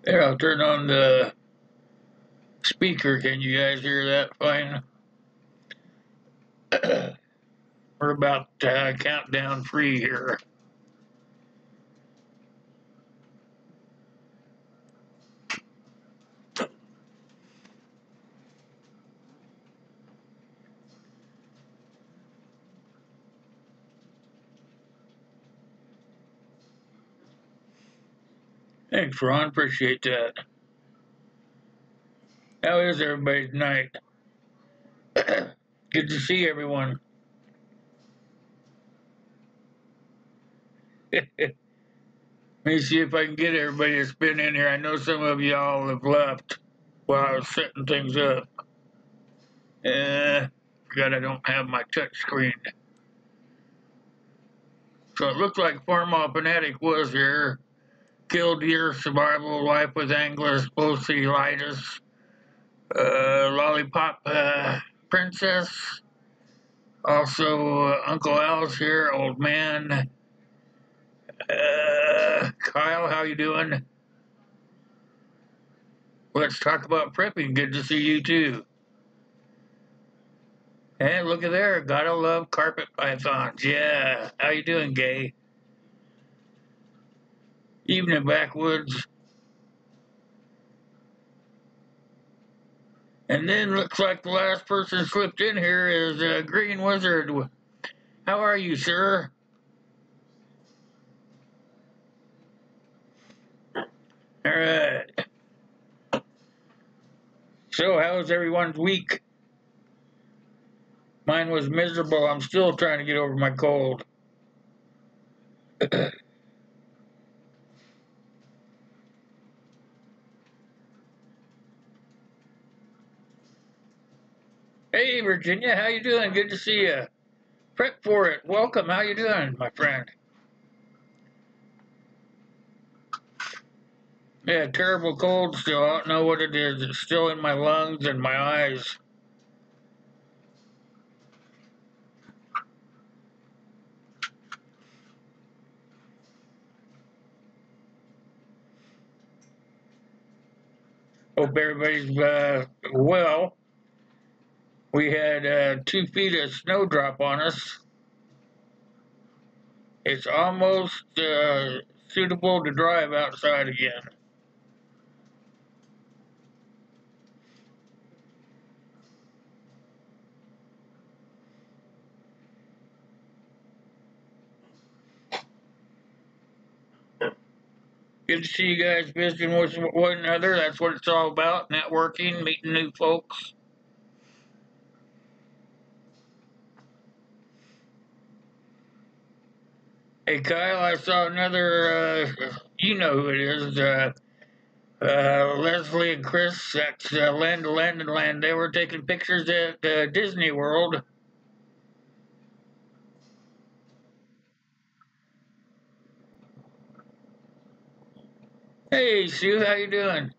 There, I'll turn on the speaker. Can you guys hear that fine? We're about countdown free here. Thanks, Ron. Appreciate that. How is everybody's night? Good to see everyone. Let me see if I can get everybody to spin in here. I know some of y'all have left while I was setting things up. Forgot I don't have my touch screen. So it looks like Farmall Fanatic was here. Killed deer, survival, life with anglers, cellulitis, lollipop princess. Also, Uncle Al's here, old man. Kyle, how you doing? Let's talk about prepping. Good to see you too. And look at there, gotta love carpet pythons. Yeah, how you doing, Gay? Evening backwoods. And then looks like the last person slipped in here is Green Wizard. How are you, sir? All right. So, how's everyone's week? Mine was miserable. I'm still trying to get over my cold. Hey, Virginia, how you doing? Good to see you. Prep for it. Welcome. How you doing, my friend? Yeah, terrible cold still. I don't know what it is. It's still in my lungs and my eyes. Hope everybody's well. We had 2 feet of snowdrop on us. It's almost suitable to drive outside again. Good to see you guys visiting with one another. That's what it's all about, networking, meeting new folks. Hey, Kyle, I saw another, you know who it is, Leslie and Chris. That's Land to Land and Land. They were taking pictures at Disney World. Hey, Sue, how you doing?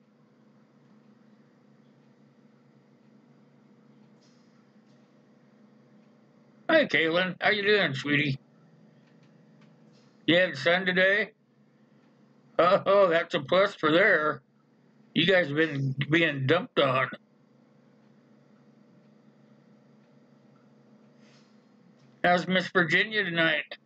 Hi, Kaylin. How you doing, sweetie? You had sun today? Oh, that's a plus for there. You guys have been being dumped on. How's Miss Virginia tonight?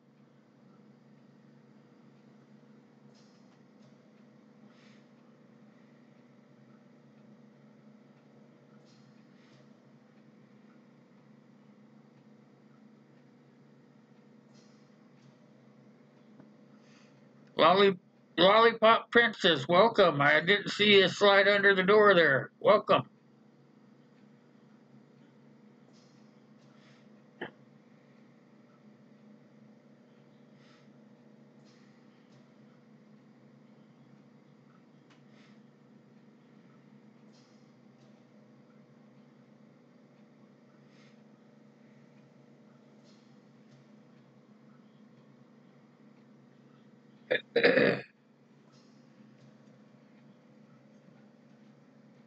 Lolly, Lollipop Princess, welcome. I didn't see you slide under the door there. Welcome.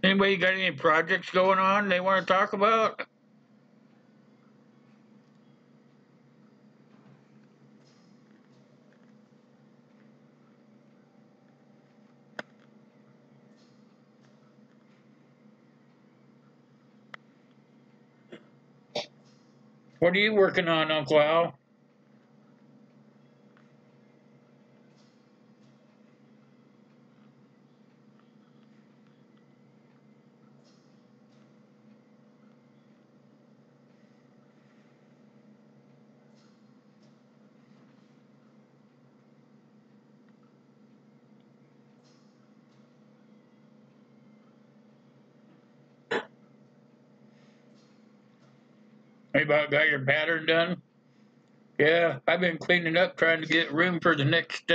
Anybody got any projects going on they want to talk about? What are you working on, Uncle Al? You about got your pattern done? Yeah, I've been cleaning up, trying to get room for the next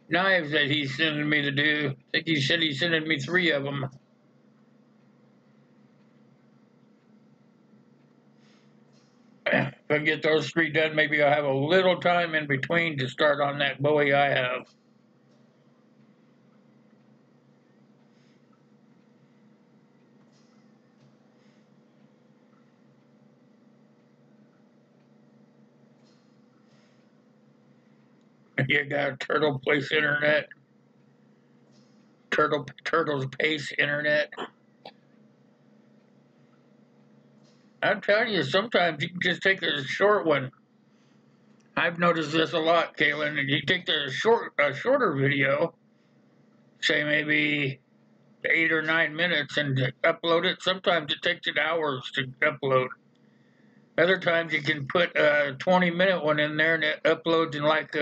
knives that he's sending me to do. I think he said he's sending me 3 of them. If I get those 3 done, maybe I'll have a little time in between to start on that Bowie I have. You got Turtle Place Internet, Turtle's Pace Internet. I'm telling you, sometimes you can just take a short one. I've noticed this a lot, Caitlin. You take a shorter video, say maybe 8 or 9 minutes, and upload it. Sometimes it takes it hours to upload. Other times you can put a 20-minute one in there and it uploads in like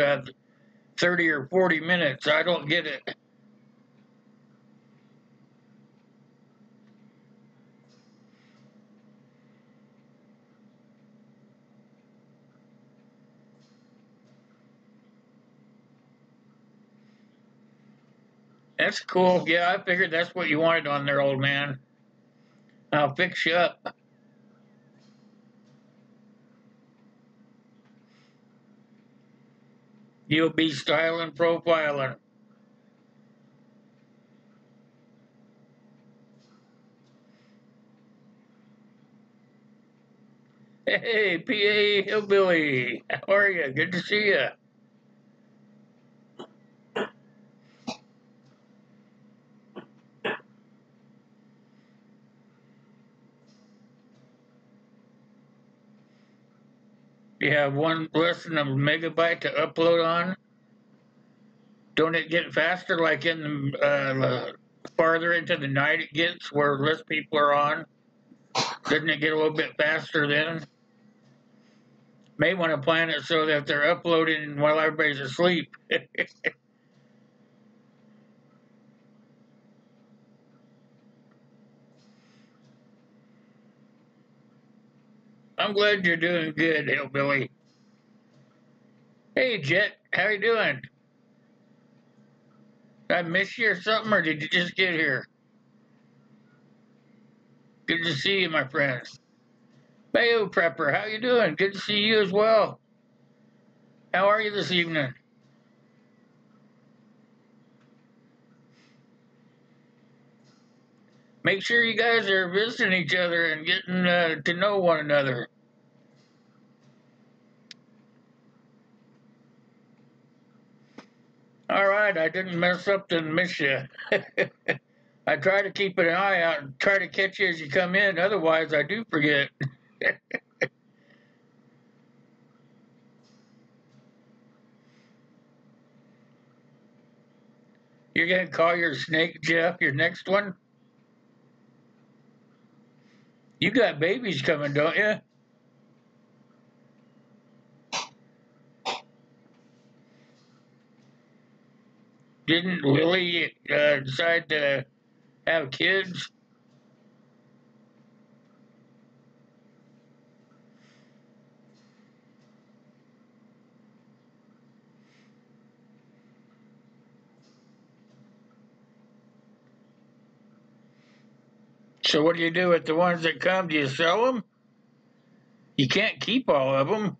30 or 40 minutes. I don't get it. That's cool. Yeah, I figured that's what you wanted on there, old man. I'll fix you up. You'll be styling, profiling. Hey, PA Hillbilly. How are you? Good to see you. You have one less than a megabyte to upload on. Don't it get faster like in the farther into the night it gets where less people are on? Doesn't it get a little bit faster then? May want to plan it so that they're uploading while everybody's asleep. I'm glad you're doing good, Hillbilly. Hey, Jet, how you doing? Did I miss you or something, or did you just get here? Good to see you, my friend. Bayo Prepper, how you doing? Good to see you as well. How are you this evening? Make sure you guys are visiting each other and getting to know one another. All right, I didn't mess up and miss you. I try to keep an eye out and try to catch you as you come in. Otherwise, I do forget. You're going to call your snake Jeff your next one? You got babies coming, don't you? Didn't Lily decide to have kids? So what do you do with the ones that come? Do you sell them? You can't keep all of them.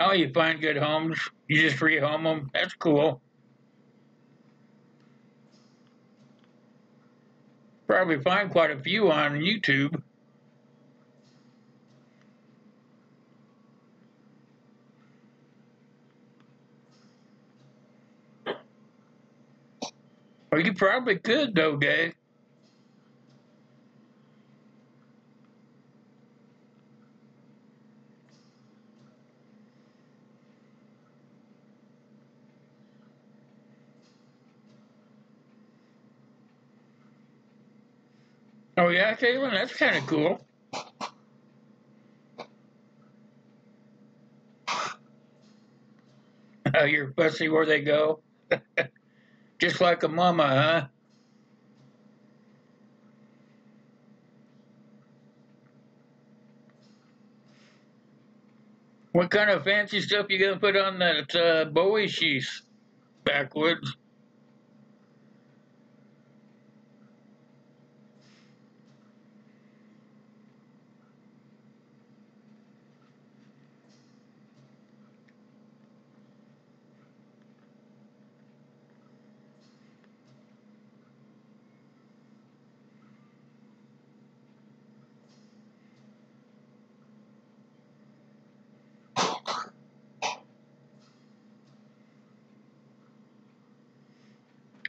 Oh, you find good homes. You just rehome them. That's cool. Probably find quite a few on YouTube. Or you probably could, though, Dave. Oh, yeah, Caitlin? That's kind of cool. You're fussy where they go. Just like a mama, huh? What kind of fancy stuff you gonna put on that Bowie sheath, backwoods?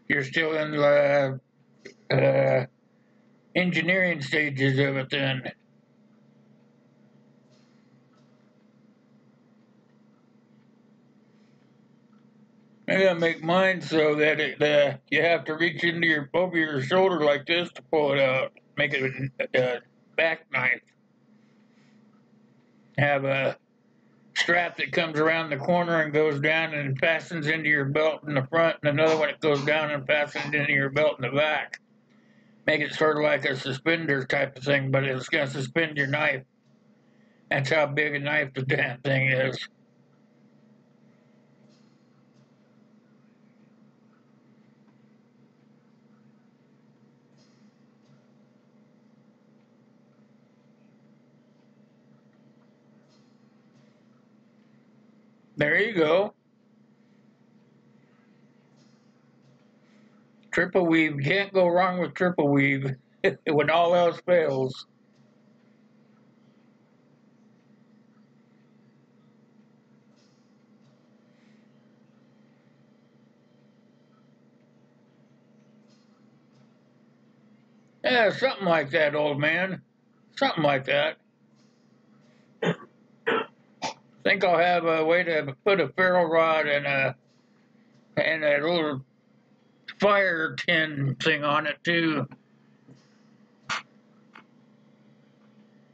You're still in the engineering stages of it then. I gotta make mine so that you have to reach into your over your shoulder like this to pull it out. Make it a back knife. Have a strap that comes around the corner and goes down and fastens into your belt in the front, and another one that goes down and fastens into your belt in the back. Make it sort of like a suspender type of thing, but it's gonna suspend your knife. That's how big a knife the damn thing is. There you go. Triple weave. You can't go wrong with triple weave when all else fails. Yeah, something like that, old man. Something like that. Think I'll have a way to put a ferro rod and a little fire tin thing on it too.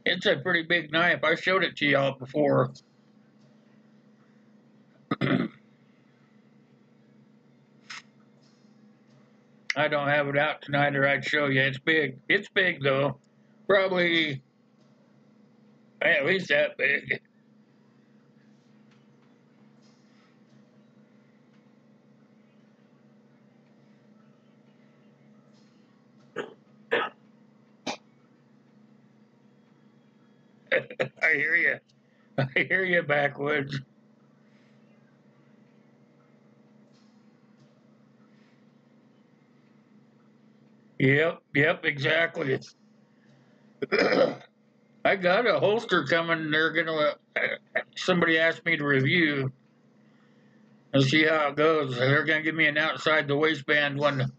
It's a pretty big knife. I showed it to y'all before. I don't have it out tonight, or I'd show you. It's big. It's big though. Probably at least that big. I hear you. I hear you, backwoods. Yep, yep, exactly. I got a holster coming. They're gonna. Somebody asked me to review and see how it goes. They're gonna give me an outside the waistband one.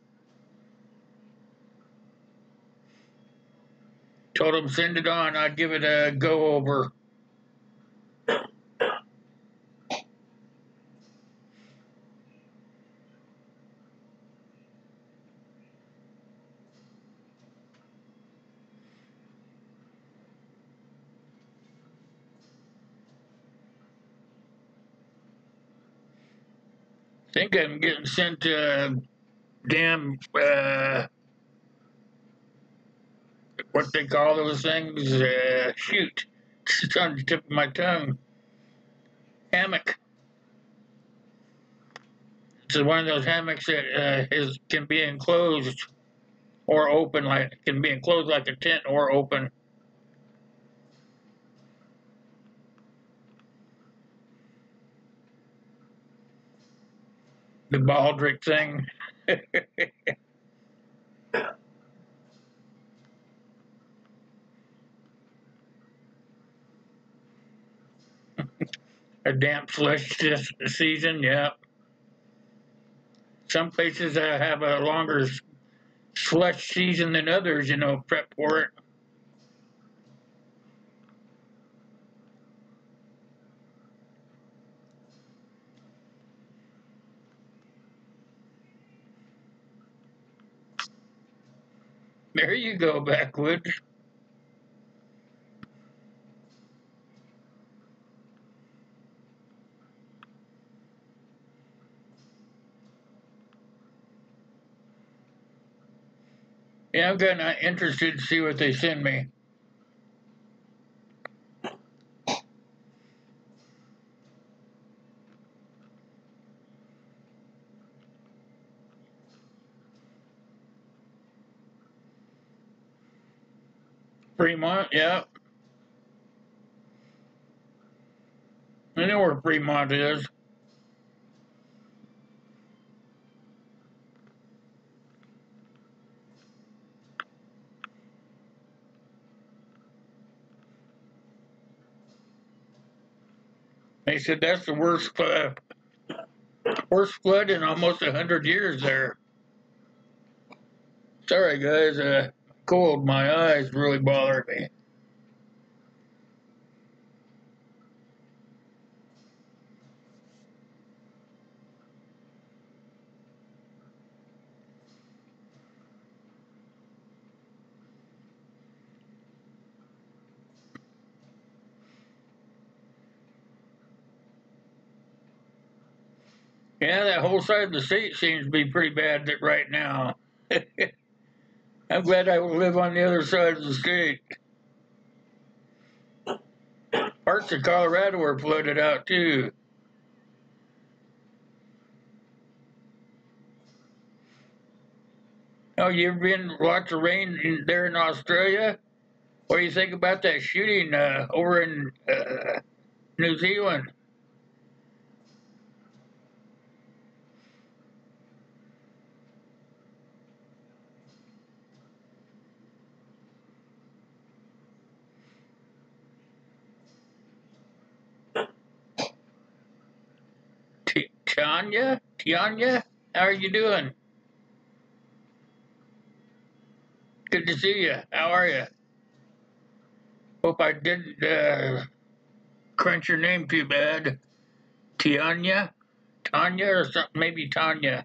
Told them send it on. I'd give it a go over. Think I'm getting sent damn what they call those things. Shoot, it's on the tip of my tongue. Hammock. It's one of those hammocks that is can be enclosed or open, like can be enclosed like a tent or open. The Baldric thing. A damp flesh this season, yeah. Some places have a longer flesh season than others, prep for it. There you go, backwoods. Yeah, I'm kind of interested to see what they send me. Fremont, yeah. I know where Fremont is. They said that's the worst flood in almost 100 years there. Sorry, guys. Cold. My eyes really bother me. Yeah, that whole side of the state seems to be pretty bad right now. I'm glad I live on the other side of the state. Parts of Colorado were flooded out too. Oh, you ever been lots of rain there in Australia? What do you think about that shooting over in New Zealand? Tanya, how are you doing? Good to see you. How are you? Hope I didn't crunch your name too bad. Tanya or something, maybe Tanya.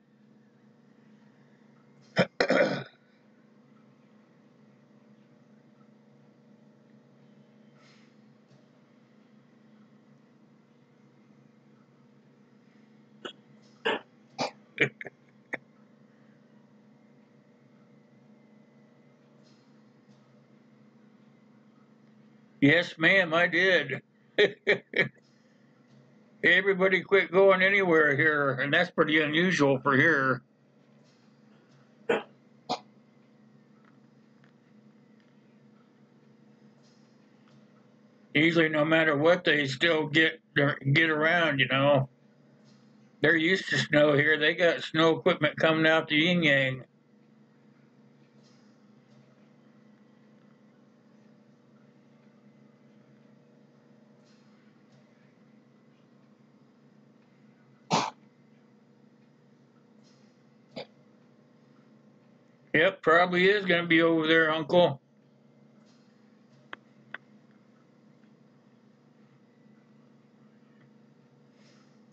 Yes, ma'am, I did. Everybody quit going anywhere here, and that's pretty unusual for here. Usually, no matter what, they still get around. They're used to snow here. They got snow equipment coming out the yin yang. Yep, probably is going to be over there, Uncle.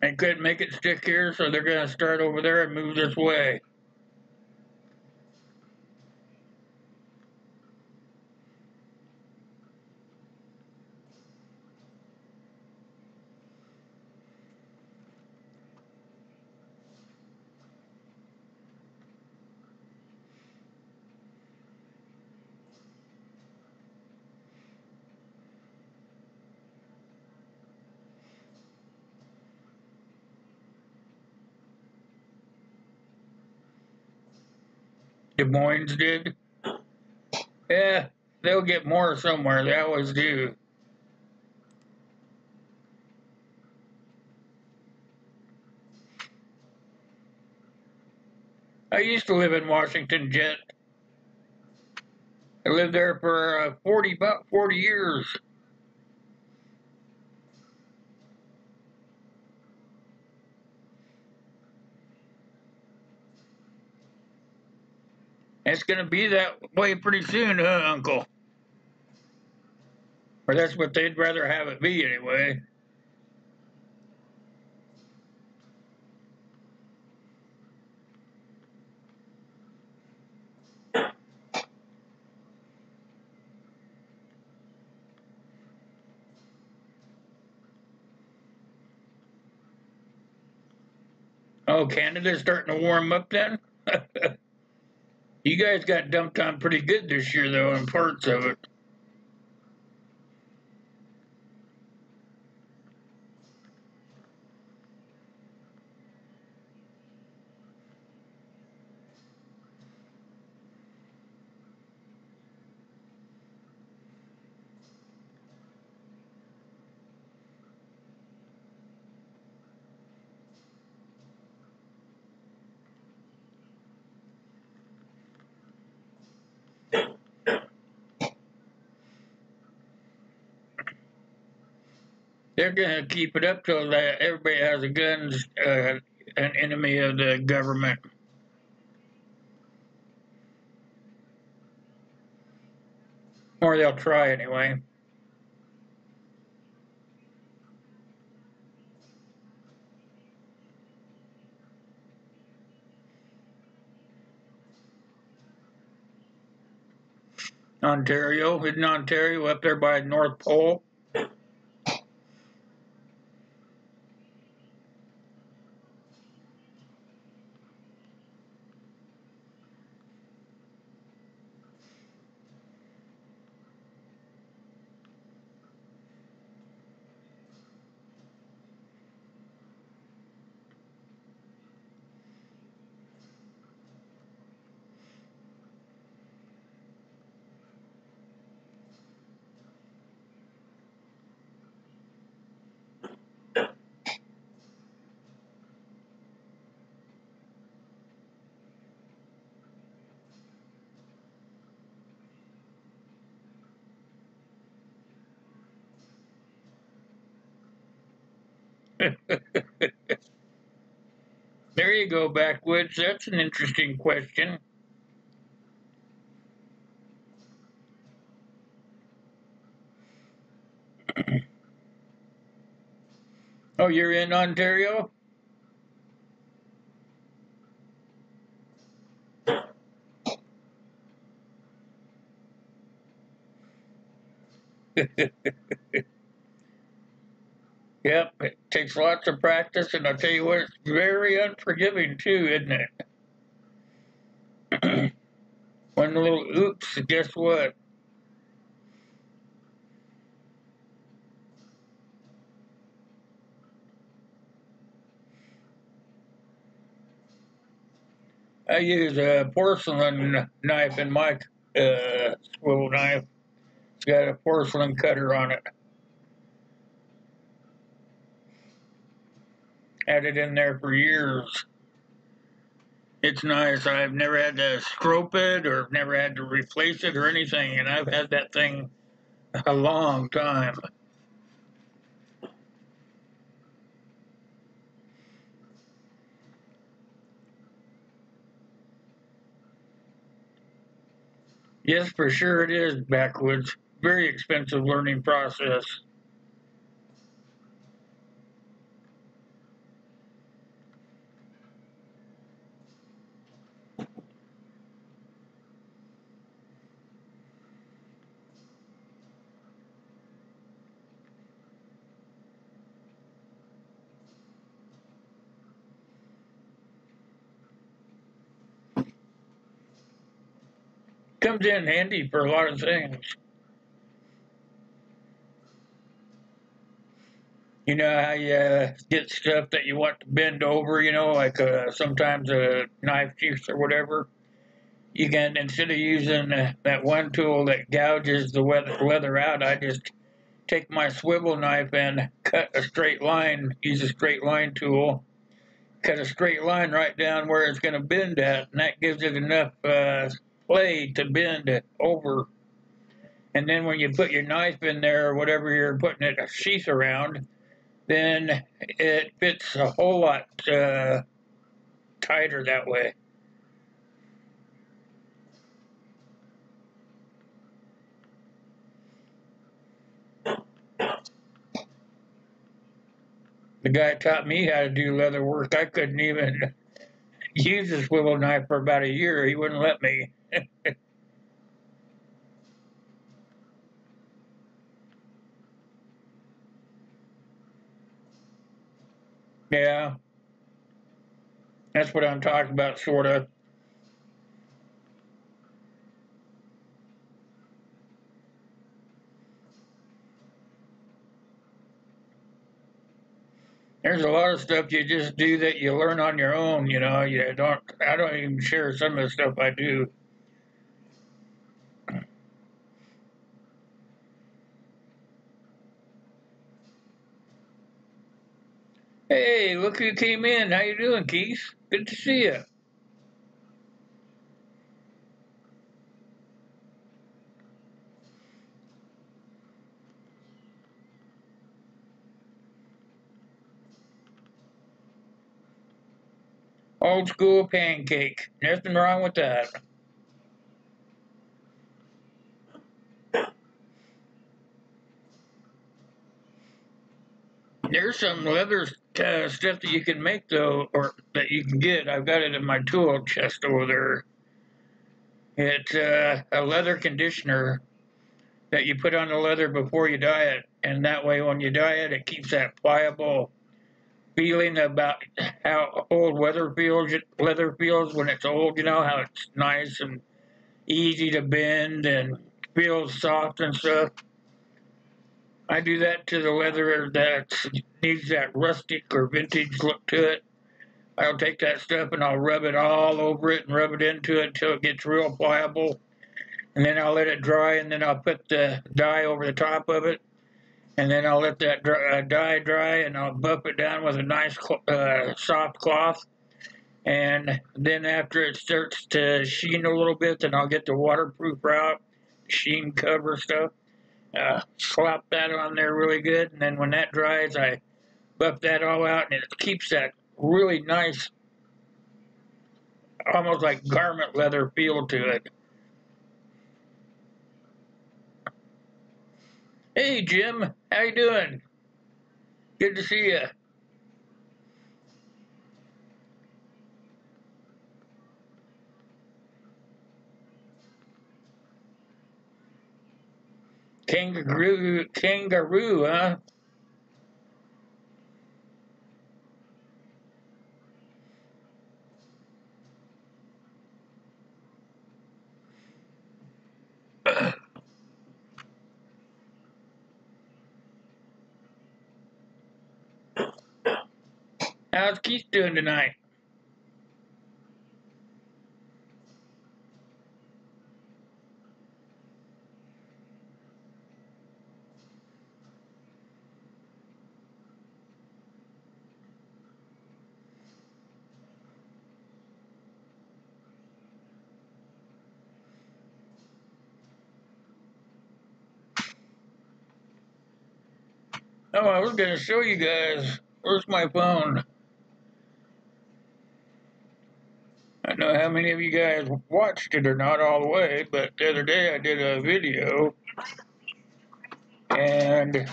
They couldn't make it stick here, so they're going to start over there and move this way. Des Moines did. Yeah, they'll get more somewhere. They always do. I used to live in Washington, Jet. I lived there for about 40 years. It's going to be that way pretty soon, huh, Uncle? Or that's what they'd rather have it be anyway. Oh, Canada's starting to warm up then? You guys got dumped on pretty good this year, though, in parts of it. They're going to keep it up till everybody has a gun's an enemy of the government. Or they'll try anyway. Ontario, isn't Ontario up there by the North Pole? There you go, backwoods. That's an interesting question. Oh, you're in Ontario? Yep, it takes lots of practice, and I'll tell you what, it's very unforgiving too, isn't it? One little oops, guess what? I use a porcelain knife in my swivel knife. It's got a porcelain cutter on it. Had it in there for years. It's nice. I've never had to stroke it or never had to replace it or anything, and I've had that thing a long time. Yes, for sure it is backwoods. Very expensive learning process. Comes in handy for a lot of things. You know how you get stuff that you want to bend over, like sometimes a knife teeth or whatever. You can, instead of using that one tool that gouges the leather out, I just take my swivel knife and cut a straight line, use a straight line tool, cut a straight line right down where it's going to bend at, and that gives it enough play to bend it over. And then when you put your knife in there or whatever you're putting it a sheath around, then it fits a whole lot tighter that way. The guy taught me how to do leather work. I couldn't even use a swivel knife for about a year. He wouldn't let me. Yeah, that's what I'm talking about, sort of. There's a lot of stuff you just do that you learn on your own. You know, I don't even share some of the stuff I do. Hey, look who came in. How you doing, Keith? Good to see you. Old school pancake. Nothing wrong with that. There's some leather stuff that you can make though, or that you can get. I've got it in my tool chest over there. It's a leather conditioner that you put on the leather before you dye it, and that way when you dye it, it keeps that pliable feeling about how old leather feels when it's old. You know how it's nice and easy to bend and feels soft and stuff. I do that to the leather that needs that rustic or vintage look to it. I'll take that stuff and I'll rub it all over it and rub it into it until it gets real pliable. And then I'll let it dry, and then I'll put the dye over the top of it. And then I'll let that dye dry, and I'll buff it down with a nice soft cloth. And then after it starts to sheen a little bit, then I'll get the waterproof out, sheen cover stuff. Slap that on there really good, and then when that dries, I buff that all out, and it keeps that really nice, almost like garment leather feel to it. Hey Jim, how you doing? Good to see you. Kangaroo, huh? How's Keith doing tonight? Oh, I was gonna show you guys. Where's my phone? I don't know how many of you guys watched it or not all the way, but the other day I did a video and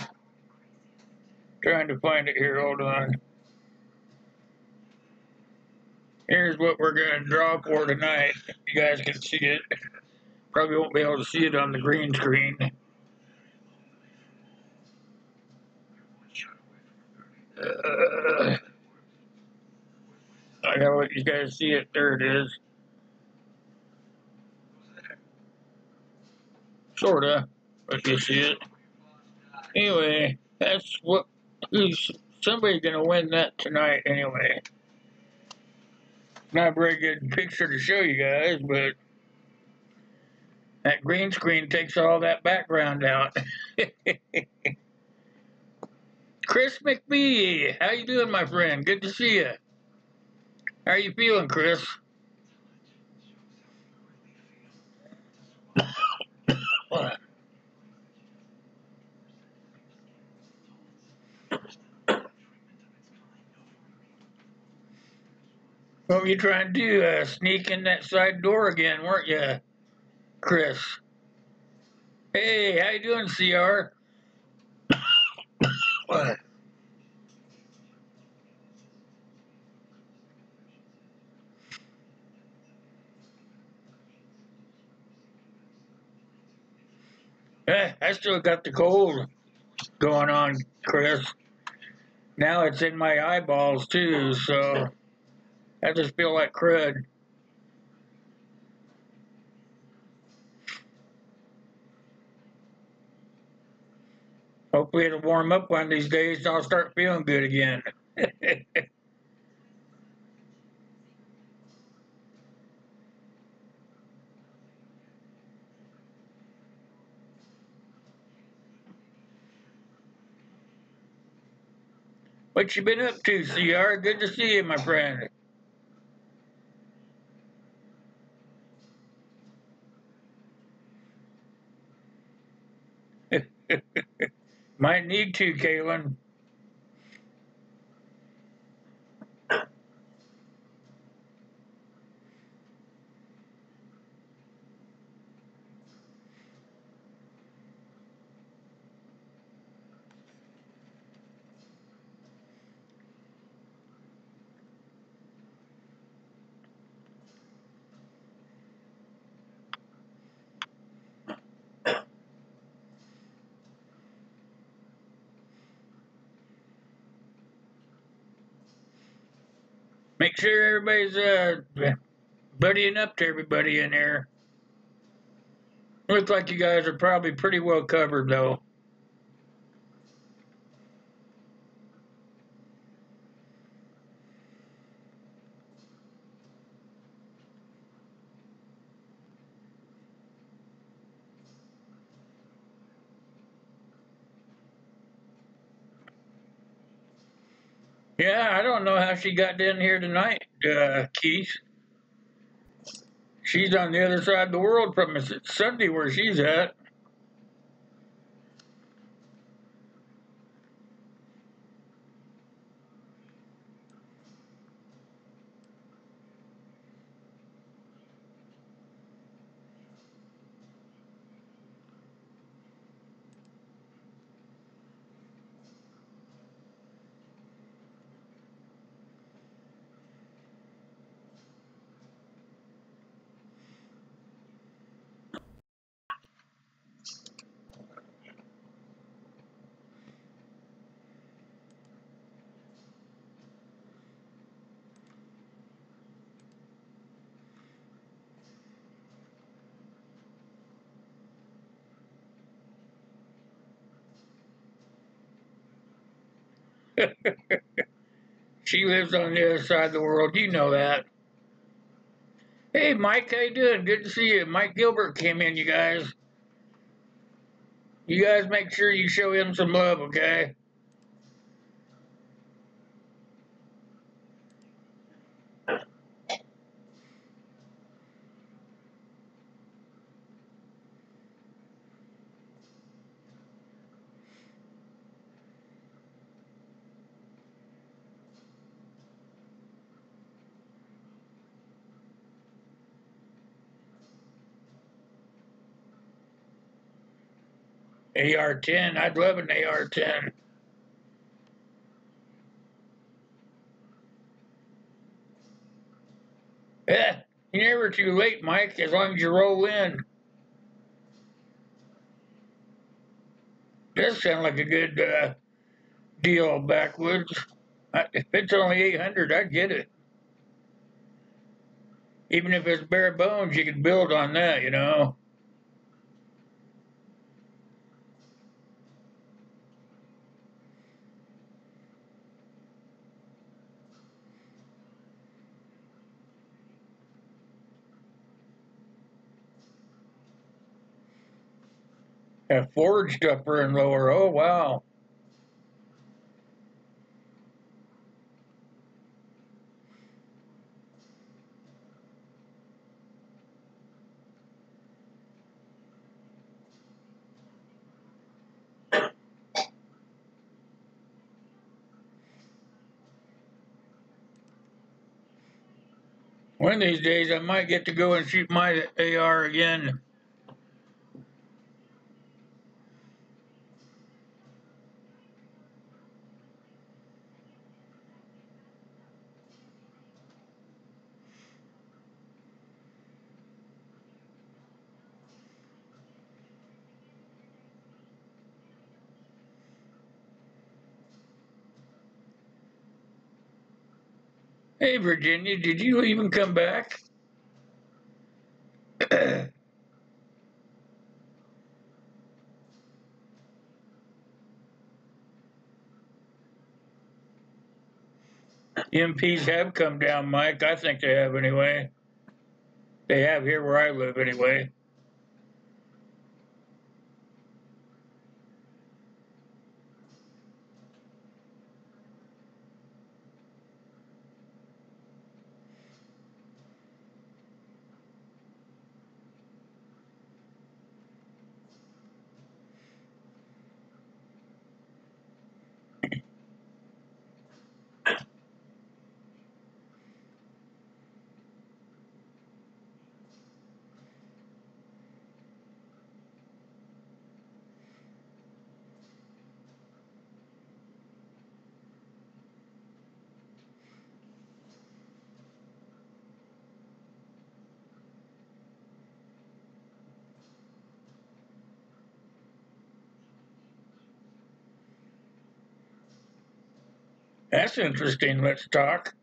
trying to find it here. Hold on. Here's what we're gonna draw for tonight. You guys can see it. Probably won't be able to see it on the green screen. Uh, I gotta let you guys see it. There it is. Sorta, but you see it. Anyway, that's what. Who's somebody's gonna win that tonight? Anyway, not a very good picture to show you guys, but that green screen takes all that background out. Chris McBee, how you doing, my friend? Good to see you. How are you feeling, Chris? What? What were you trying to do? Sneak in that side door again, weren't you, Chris? Hey, how you doing, CR? What? I still got the cold going on, Chris. Now it's in my eyeballs too, so I just feel like crud. Hopefully it'll warm up one of these days and I'll start feeling good again. What you been up to, CR? Good to see you, my friend. Might need to, Kaylin. Make sure everybody's buddying up to everybody in there. Looks like you guys are probably pretty well covered, though. Yeah, I don't know how she got down here tonight, Keith. She's on the other side of the world from us. It's Sunday where she's at. She lives on the other side of the world. You know that. Hey, Mike, how you doing? Good to see you. Mike Gilbert came in, you guys. You guys make sure you show him some love, okay? AR-10. I'd love an AR-10. Yeah, you're never too late, Mike, as long as you roll in. Does sound like a good deal, Backwoods. If it's only 800, I'd get it. Even if it's bare bones, you can build on that, you know. A forged upper and lower. Oh, wow. One of these days, I might get to go and shoot my AR again. Hey, Virginia, did you even come back? MPs have come down, Mike. I think they have anyway. They have here where I live anyway. That's interesting. Let's talk.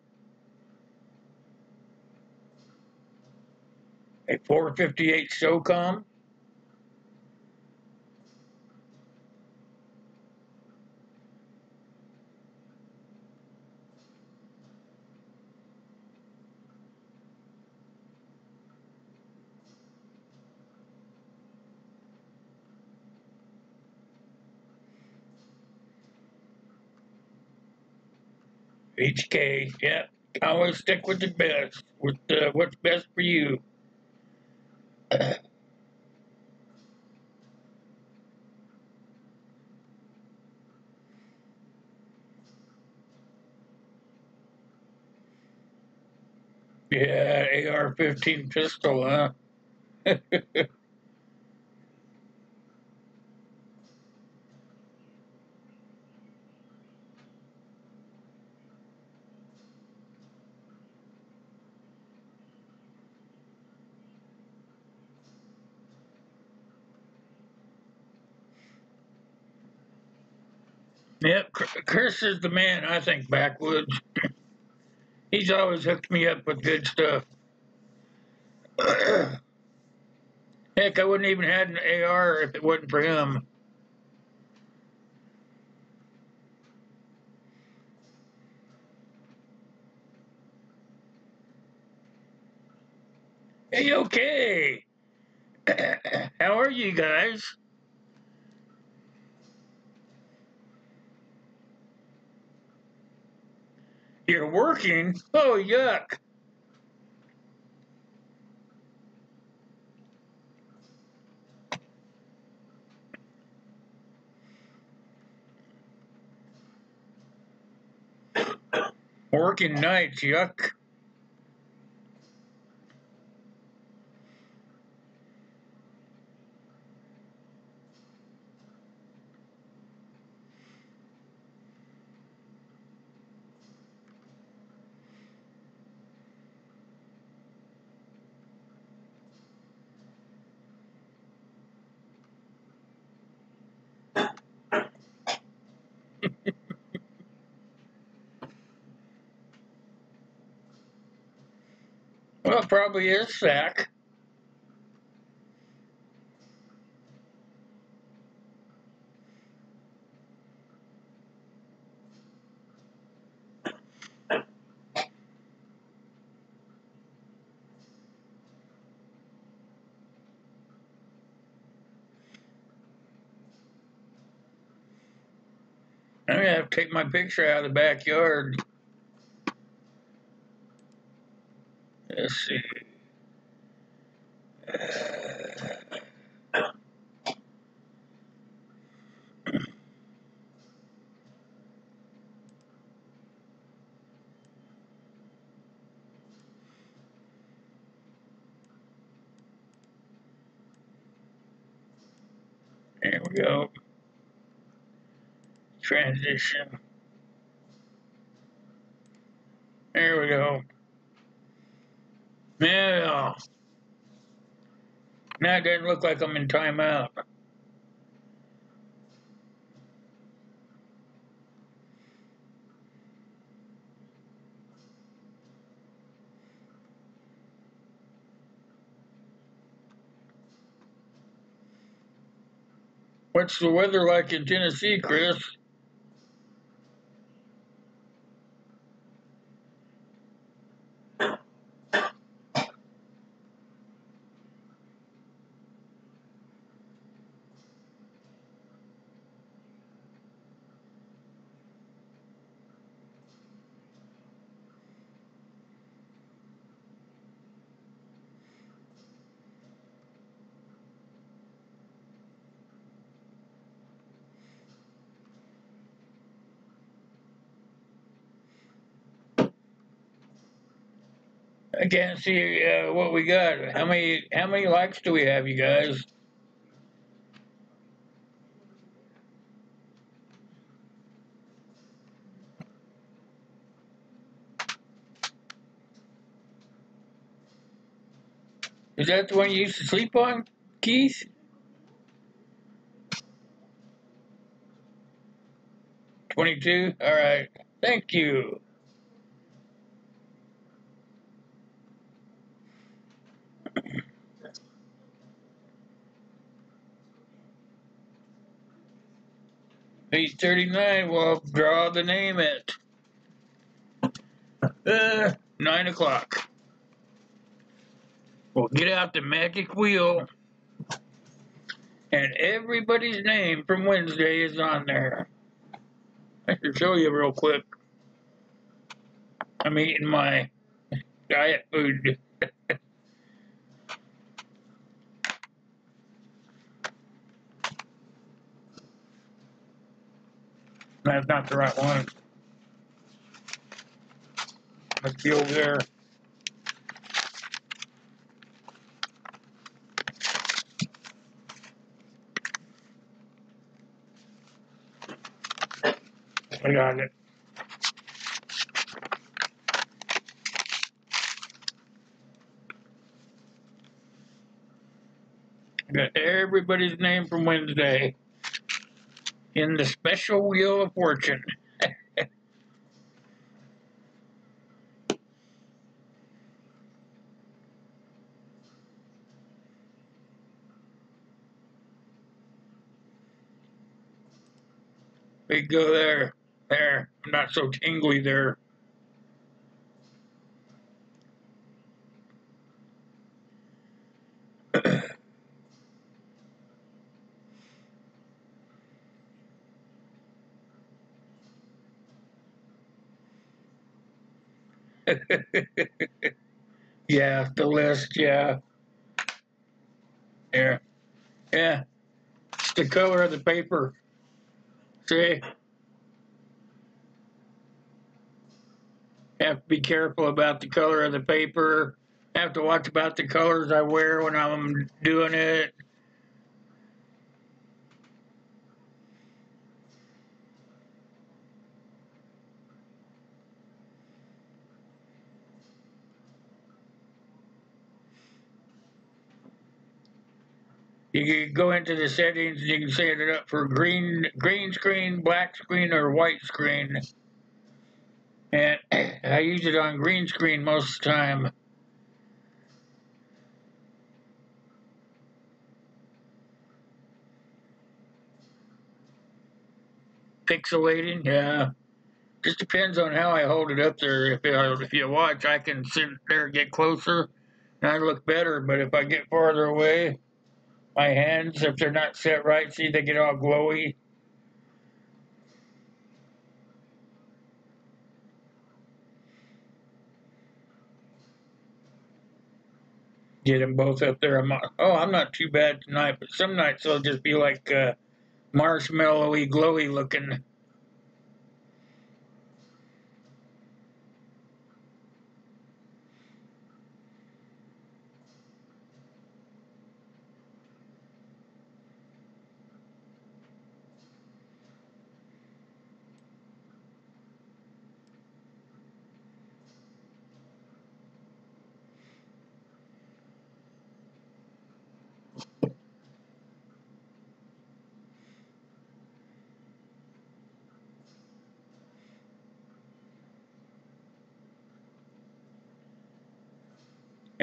A 458 SOCOM. HK. Yeah. Always stick with the best. With what's best for you. Yeah, AR-15 pistol, huh? Yep, Chris is the man, I think, backwoods. He's always hooked me up with good stuff. Heck, I wouldn't even had an AR if it wasn't for him. Hey, okay. How are you guys? You're working? Oh, yuck. Working nights, yuck. Well, it probably is sack. I'm gonna have to take my picture out of the backyard. Let's see. There we go. Transition. There we go. Yeah. Now it doesn't look like I'm in timeout. What's the weather like in Tennessee, Chris? I can't see what we got. How many likes do we have, you guys? Is that the one you used to sleep on, Keith? 22? All right. Thank you. Page 39, we'll draw the name at 9 o'clock. We'll get out the magic wheel, and everybody's name from Wednesday is on there. I can show you real quick. I'm eating my diet food. That's not the right one. Let's be over there. I got it. I got everybody's name from Wednesday in the special wheel of fortune. We go there. There. I'm not so tingly there. Yeah, the list, yeah. Yeah. Yeah. It's the color of the paper. See? Have to be careful about the color of the paper. Have to watch about the colors I wear when I'm doing it. You can go into the settings and you can set it up for green screen, black screen, or white screen. And I use it on green screen most of the time. Pixelating, yeah. Just depends on how I hold it up there. If you watch, I can sit there and get closer, and I look better. But if I get farther away, my hands, if they're not set right, see they get all glowy. Get them both up there. I'm not too bad tonight, but some nights they'll just be like marshmallowy, glowy looking.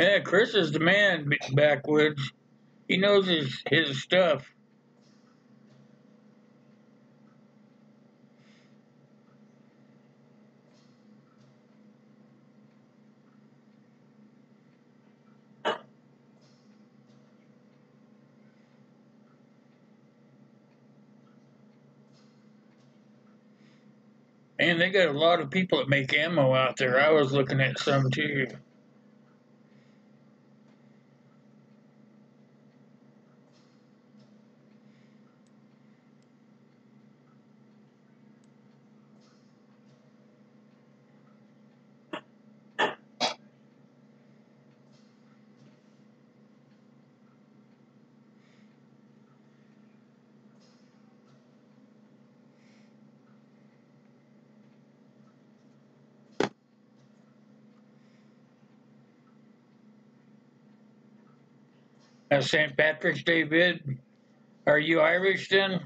Yeah, Chris is the man, backwoods. He knows his stuff. And they got a lot of people that make ammo out there. I was looking at some too. St. Patrick's Day vid. Are you Irish then?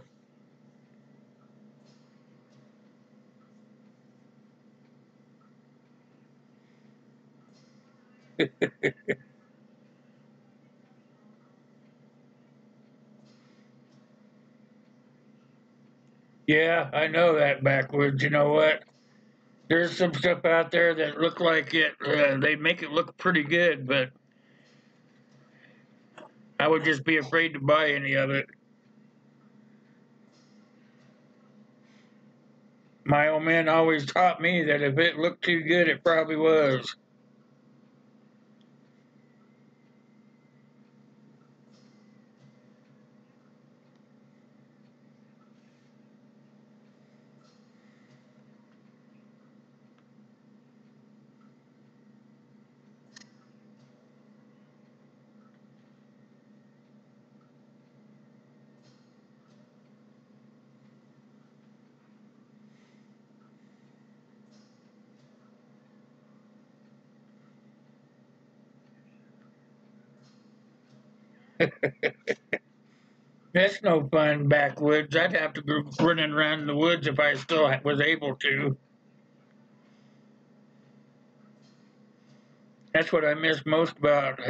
Yeah, I know that backwoods. You know what? There's some stuff out there that look like it. They make it look pretty good, but I would just be afraid to buy any of it. My old man always taught me that if it looked too good, it probably was. That's no fun backwoods. I'd have to go running around the woods if I still was able to. That's what I miss most about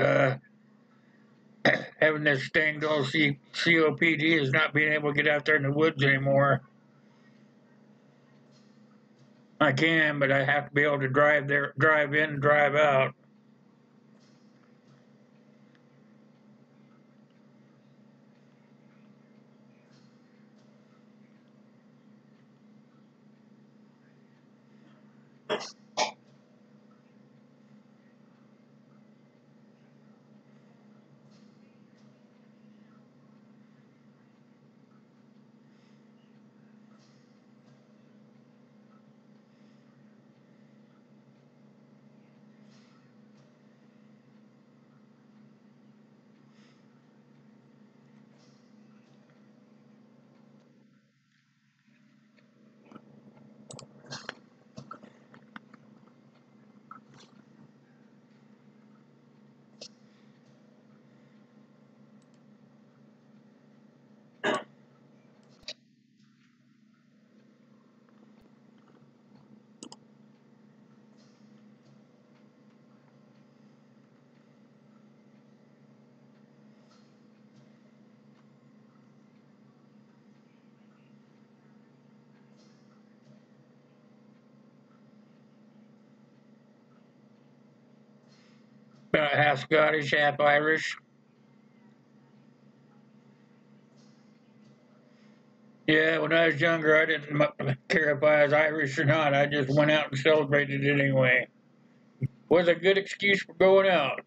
having this thing called COPD is not being able to get out there in the woods anymore. I can, but I have to be able to drive there, drive in, drive out. Half Scottish, half Irish. Yeah, when I was younger, I didn't care if I was Irish or not. I just went out and celebrated it anyway. Was a good excuse for going out.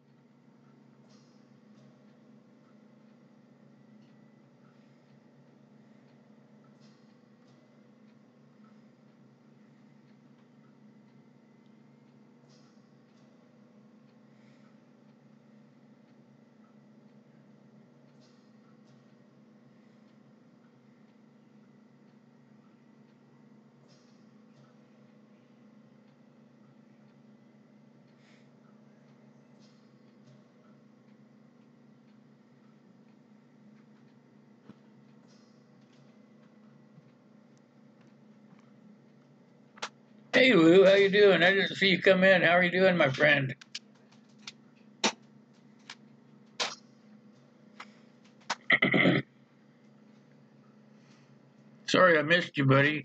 Hey Lou, how you doing? I didn't see you come in. How are you doing, my friend? Sorry I missed you, buddy.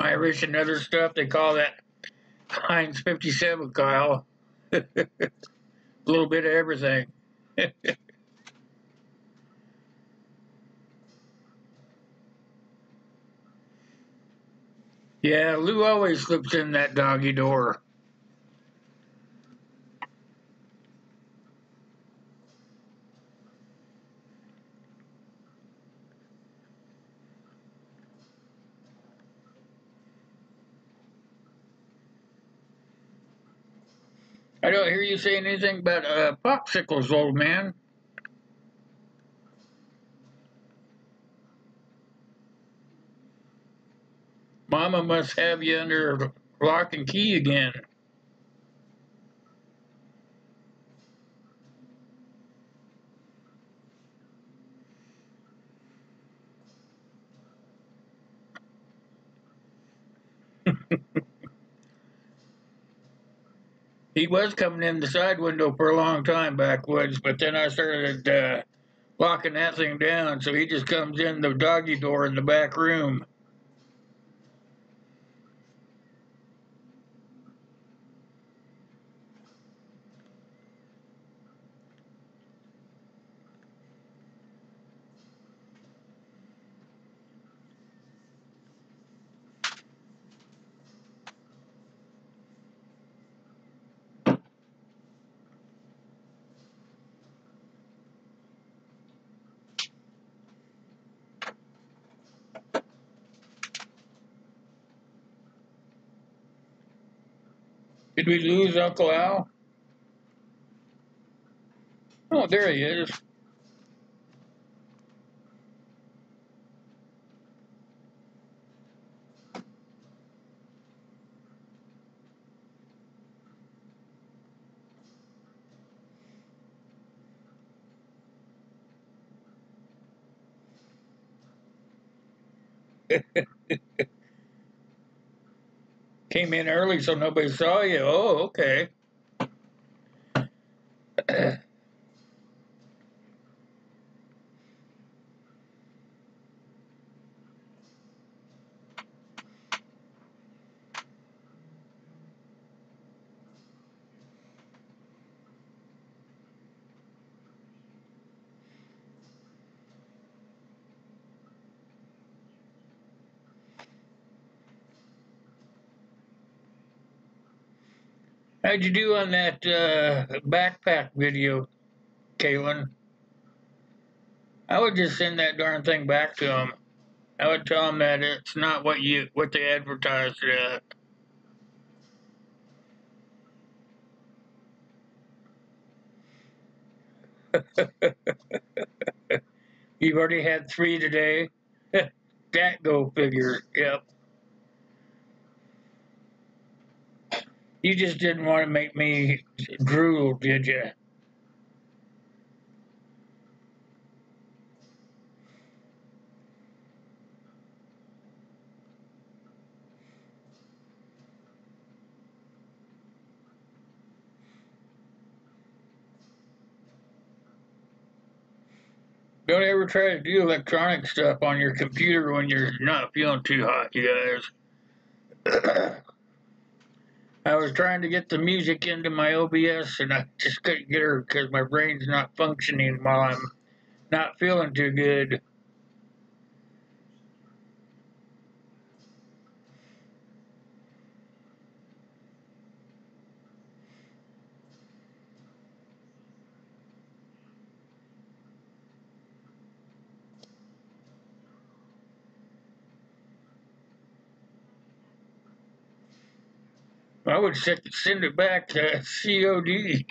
Irish and other stuff, they call that Heinz 57, Kyle. A little bit of everything. Yeah, Lou always slips in that doggy door. I don't hear you saying anything about popsicles, old man. Mama must have you under lock and key again. He was coming in the side window for a long time backwoods, but then I started locking that thing down, so he just comes in the doggy door in the back room. Did we lose Uncle Al? Oh, there he is. Came in early so nobody saw you. Oh, okay. How'd you do on that backpack video, Caitlin? I would just send that darn thing back to him. I would tell him that it's not what they advertised it at. You've already had 3 today. That go figure. Yep. You just didn't want to make me drool, did you? Don't ever try to do electronic stuff on your computer when you're not feeling too hot, you guys. I was trying to get the music into my OBS and I just couldn't get her because my brain's not functioning while I'm not feeling too good. I would send it back to COD.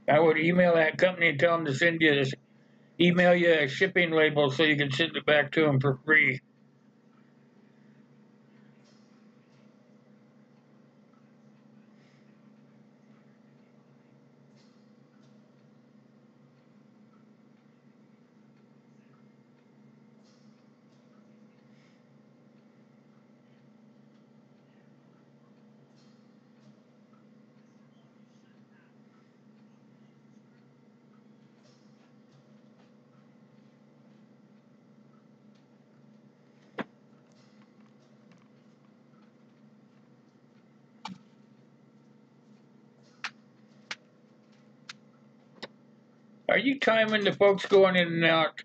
I would email that company and tell them to send you email you a shipping label so you can send it back to them for free. Are you timing the folks going in and out?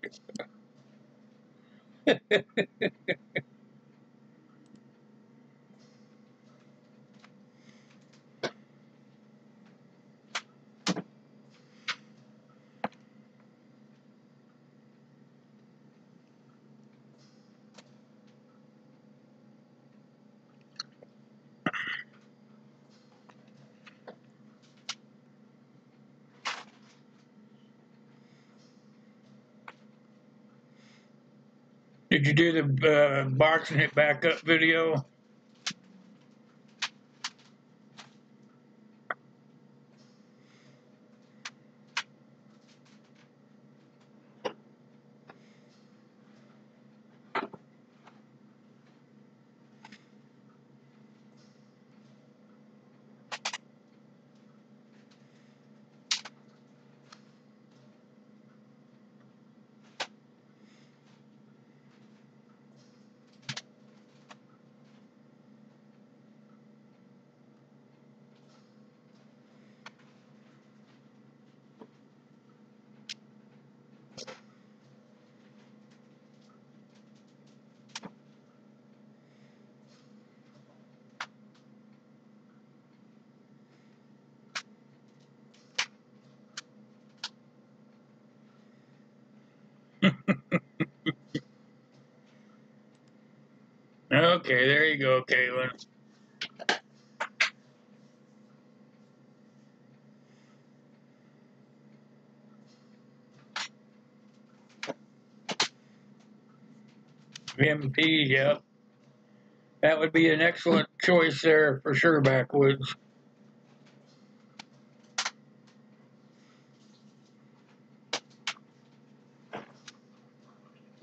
Did you do the boxing it back up video? Okay, there you go, Caitlin. MP, yep. That would be an excellent choice there for sure, backwoods.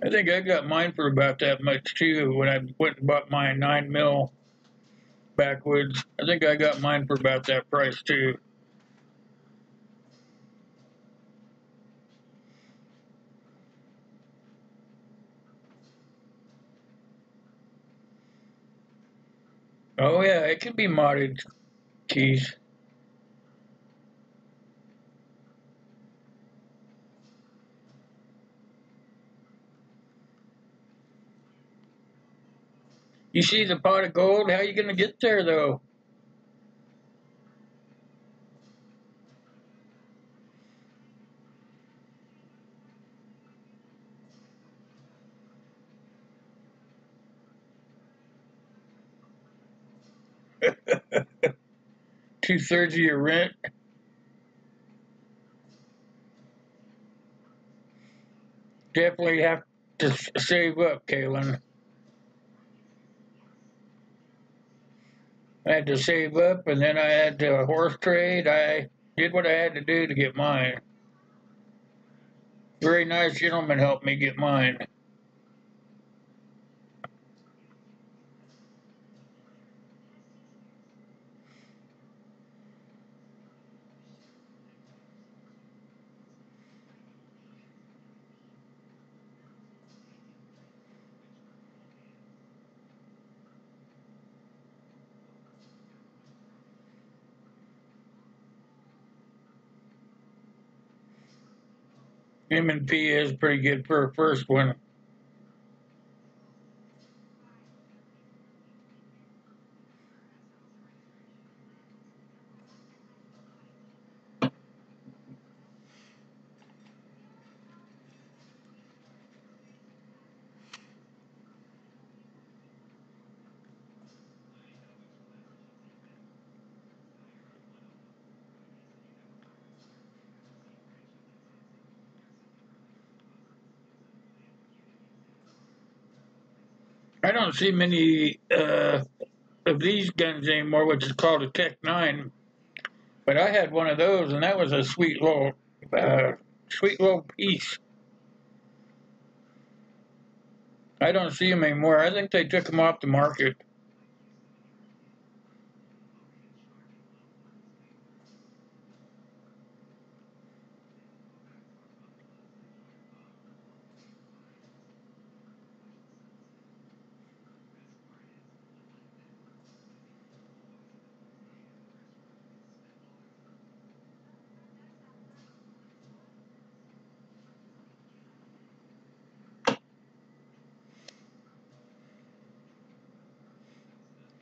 I think I got mine for about that much too when I went and bought my 9 mil backwoods. I think I got mine for about that price too. Oh yeah, it can be modded keys. You see the pot of gold? How you gonna get there though? Two-thirds of your rent. Definitely have to save up, Kaylin. I had to save up, and then I had to horse trade. I did what I had to do to get mine. Very nice gentleman helped me get mine. M&P is pretty good for a first one. I don't see many of these guns anymore, which is called a Tech 9. But I had one of those, and that was a sweet little piece. I don't see them anymore. I think they took them off the market.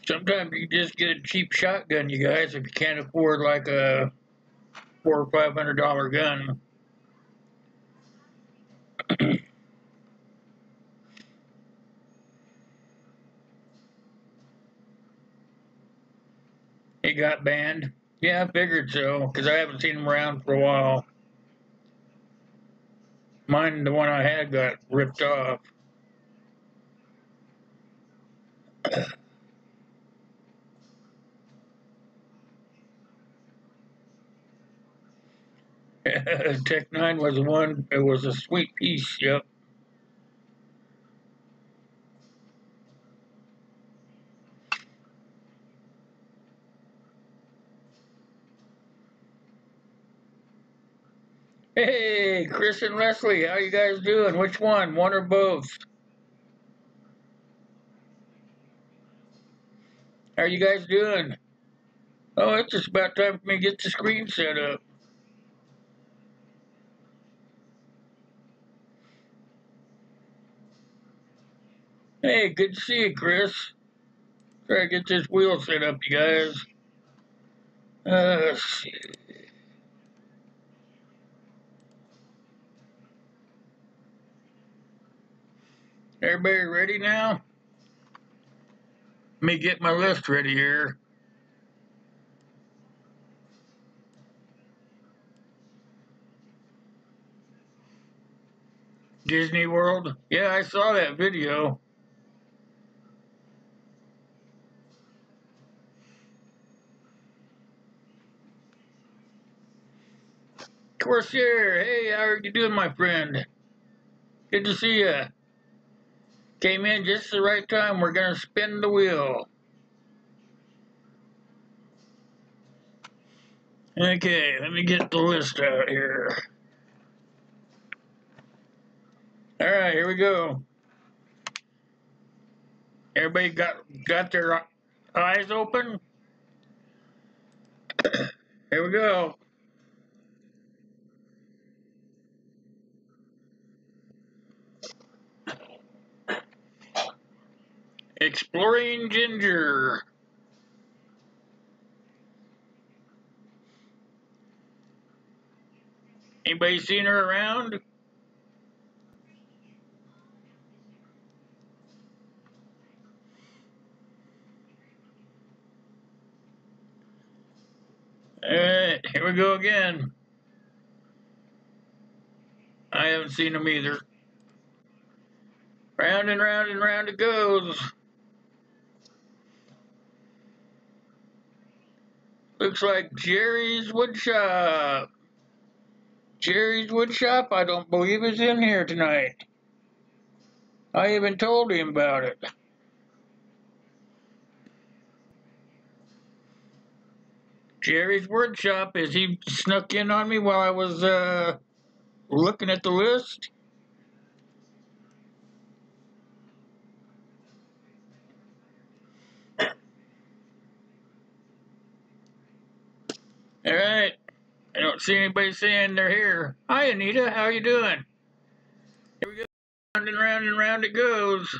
Sometimes you just get a cheap shotgun, you guys, if you can't afford like a $400 or $500 gun. It got banned. Yeah, I figured so, because I haven't seen them around for a while. Mine, the one I had, got ripped off. Tech 9 was the one, it was a sweet piece, yep. Hey, Chris and Leslie, how you guys doing? Which one? One or both? How you guys doing? Oh, it's just about time for me to get the screen set up. Hey, good to see you, Chris. Try to get this wheel set up, you guys. Let's see. Everybody ready now? Let me get my list ready here. Disney World? Yeah, I saw that video. Corsair, hey, how are you doing, my friend? Good to see you. Came in just the right time. We're gonna spin the wheel. Okay, let me get the list out here. All right, here we go. Everybody got their eyes open? Here we go. Exploring Ginger. Anybody seen her around? Alright, here we go again. I haven't seen them either. Round and round and round it goes. Looks like Jerry's Woodshop. Jerry's Woodshop, I don't believe is in here tonight. I even told him about it. Jerry's Woodshop, is he snuck in on me while I was looking at the list? Alright. I don't see anybody saying they're here. Hi Anita, how you doing? Here we go. Round and round it goes.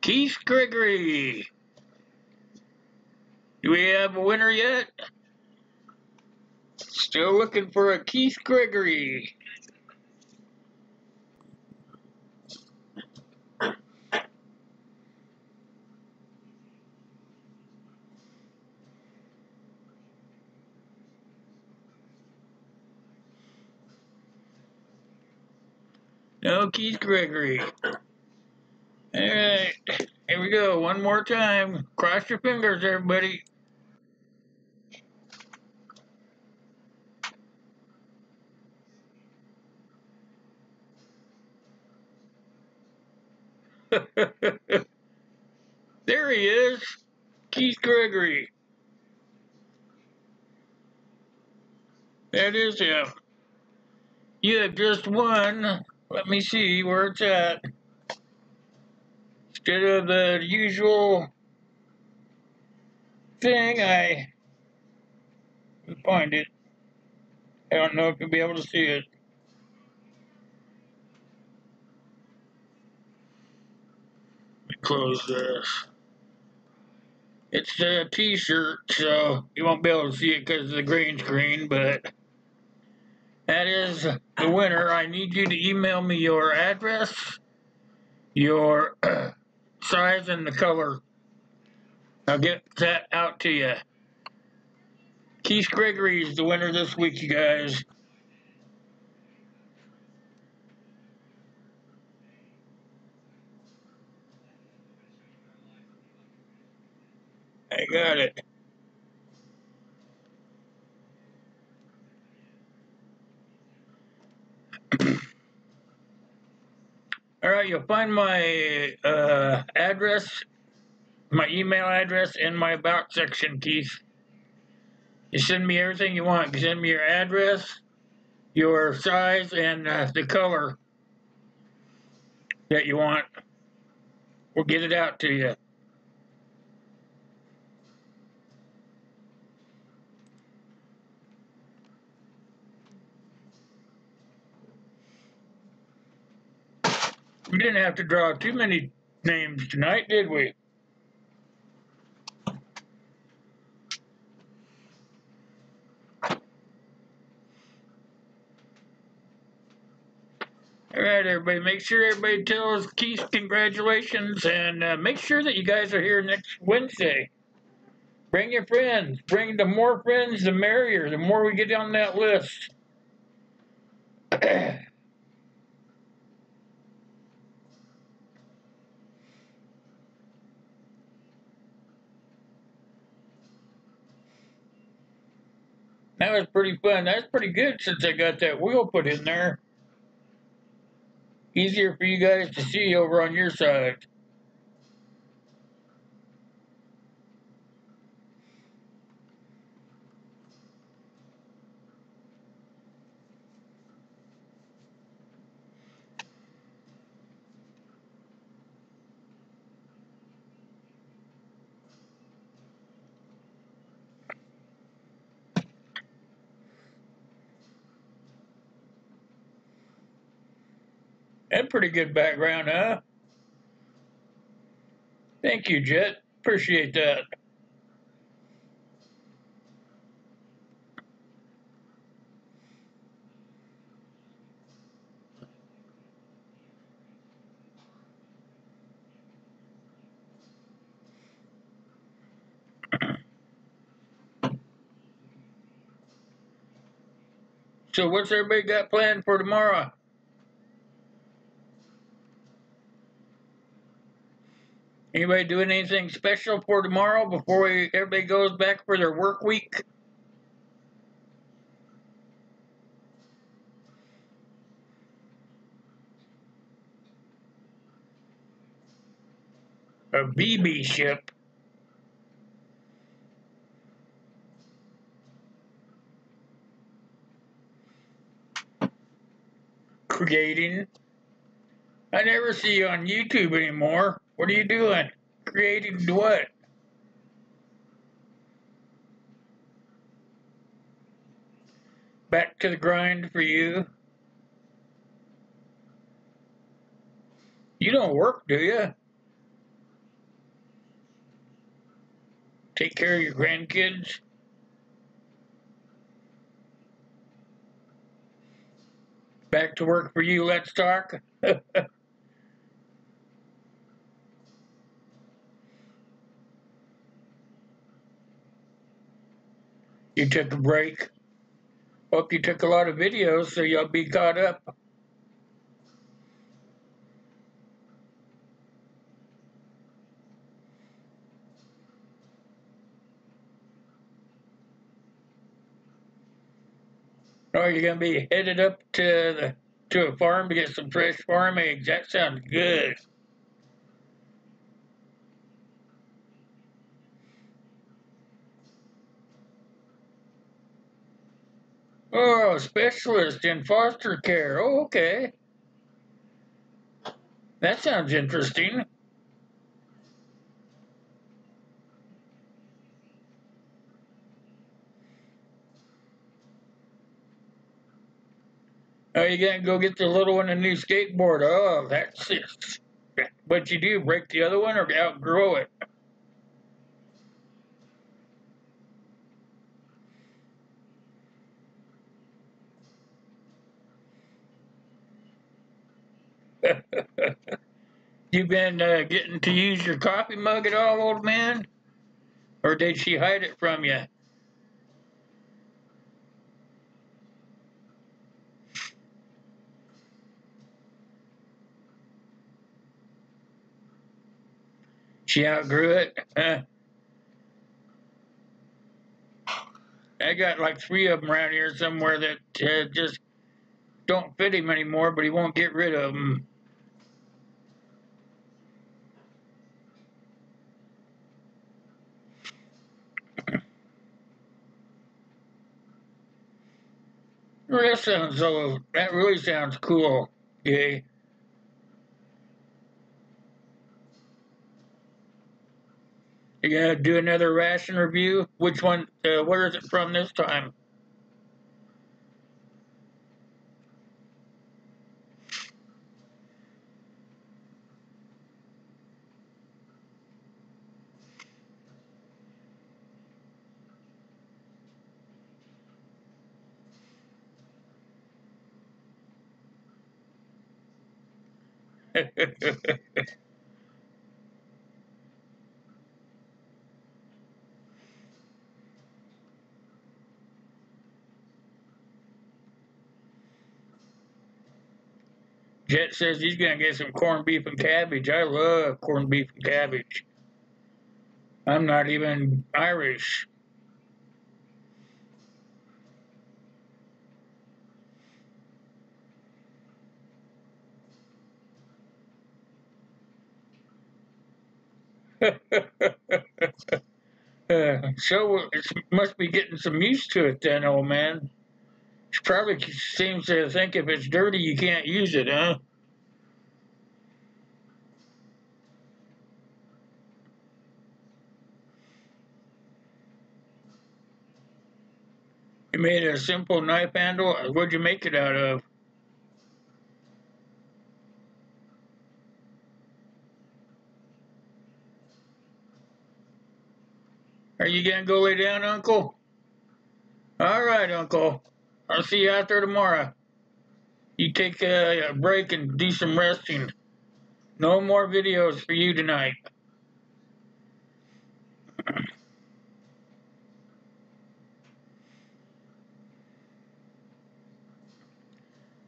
Keith Gregory. Do we have a winner yet? Still looking for a Keith Gregory. No Keith Gregory. Alright, here we go. One more time. Cross your fingers, everybody. There he is. Keith Gregory. That is him. You have just won. Let me see where it's at. Instead of the usual thing, I can find it. I don't know if you'll be able to see it. Let me close this. It's a t-shirt, so you won't be able to see it because of the green screen, but that is the winner. I need you to email me your address, your size, and the color. I'll get that out to you. Keith Gregory is the winner this week, you guys. I got it. All right, you'll find my address, my email address in my about section, Keith. You send me everything you want. You send me your address, your size, and the color that you want. We'll get it out to you. We didn't have to draw too many names tonight, did we? All right, everybody. Make sure everybody tells Keith congratulations, and make sure that you guys are here next Wednesday. Bring your friends. Bring the more friends, the merrier. The more we get on that list. That was pretty fun. That's pretty good since I got that wheel put in there. Easier for you guys to see over on your side. That's pretty good background, huh? Thank you, Jet. Appreciate that. So what's everybody got planned for tomorrow? Anybody doing anything special for tomorrow before everybody goes back for their work week? A BB ship. Creating. I never see you on YouTube anymore. What are you doing? Creating what? Back to the grind for you. You don't work, do you? Take care of your grandkids? Back to work for you, let's talk. You took a break. Hope you took a lot of videos so you'll be caught up. Or you're gonna be headed up to a farm to get some fresh farm eggs. That sounds good. Oh, specialist in foster care. Oh, okay. That sounds interesting. Oh, you gonna go get the little one a new skateboard? Oh, that's it. What you do? Break the other one or outgrow it? You been getting to use your coffee mug at all, old man? Or did she hide it from you? She outgrew it? I got like three of them around here somewhere that just don't fit him anymore, but he won't get rid of them. Well, that really sounds cool. Yay. You gonna do another ration review? Which one, where is it from this time? Jet says he's gonna get some corned beef and cabbage. I love corned beef and cabbage. I'm not even Irish. So it must be getting some used to it then, old man. She probably seems to think if it's dirty, you can't use it, huh? You made a simple knife handle. What'd you make it out of? Are you gonna go lay down, Uncle? All right, Uncle. I'll see you out there tomorrow. You take a break and do some resting. No more videos for you tonight.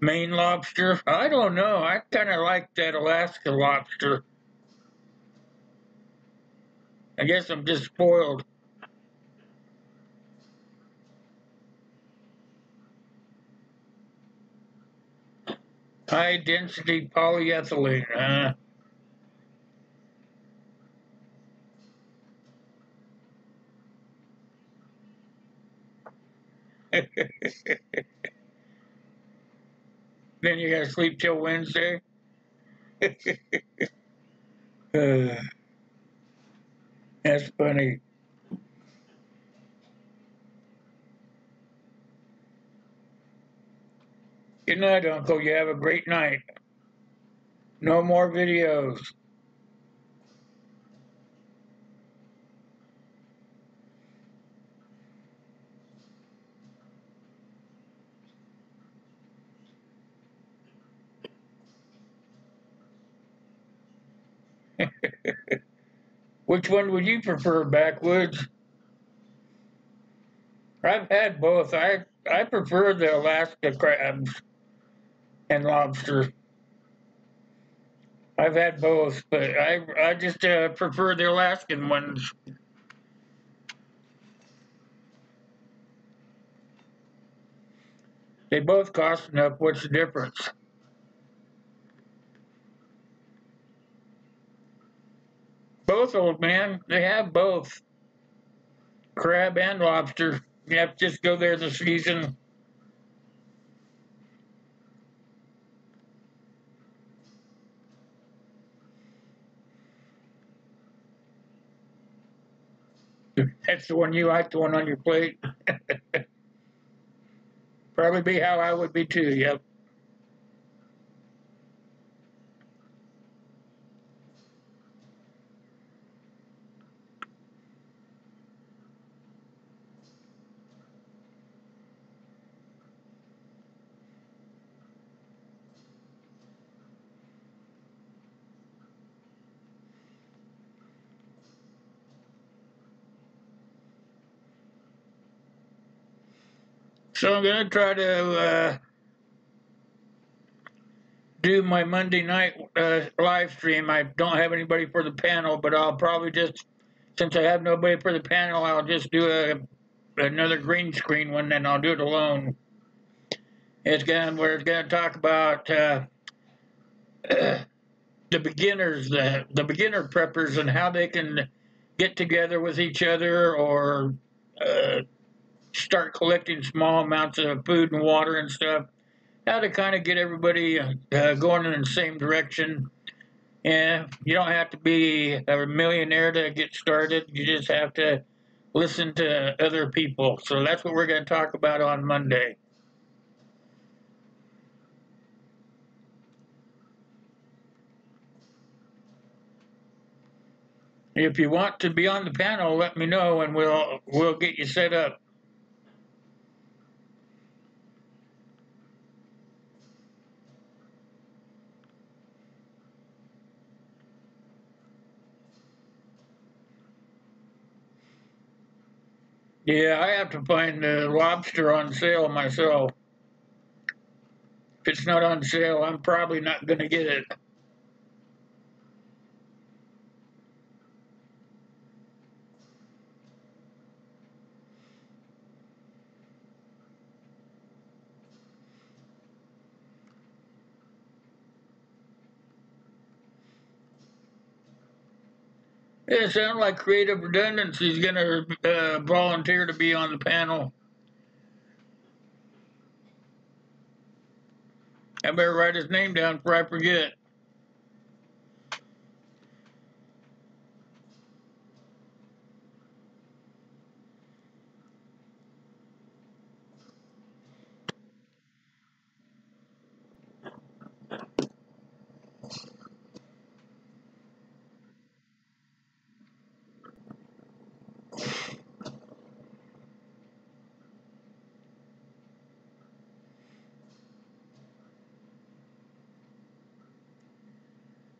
Maine lobster? I don't know. I kind of like that Alaska lobster. I guess I'm just spoiled. High density polyethylene. Then you gotta sleep till Wednesday. Uh, that's funny. Good night, Uncle. You have a great night. No more videos. Which one would you prefer, Backwoods? I've had both. I prefer the Alaska crabs and lobster. I've had both, but I just prefer the Alaskan ones. They both cost enough. What's the difference? Both, old man. They have both. Crab and lobster. You have to just go there this season. That's the one you like, the one on your plate. Probably be how I would be too, yep. So I'm going to try to do my Monday night live stream. I don't have anybody for the panel, but I'll probably just, since I have nobody for the panel, I'll just do another green screen one, and I'll do it alone. We're gonna talk about the beginners, the beginner preppers, and how they can get together with each other or start collecting small amounts of food and water and stuff. How to kind of get everybody going in the same direction. Yeah, you don't have to be a millionaire to get started. You just have to listen to other people. So that's what we're going to talk about on Monday. If you want to be on the panel, let me know and we'll get you set up. Yeah, I have to find the lobster on sale myself. If it's not on sale, I'm probably not going to get it. It sounds like Creative Redundancy is going to volunteer to be on the panel. I better write his name down before I forget.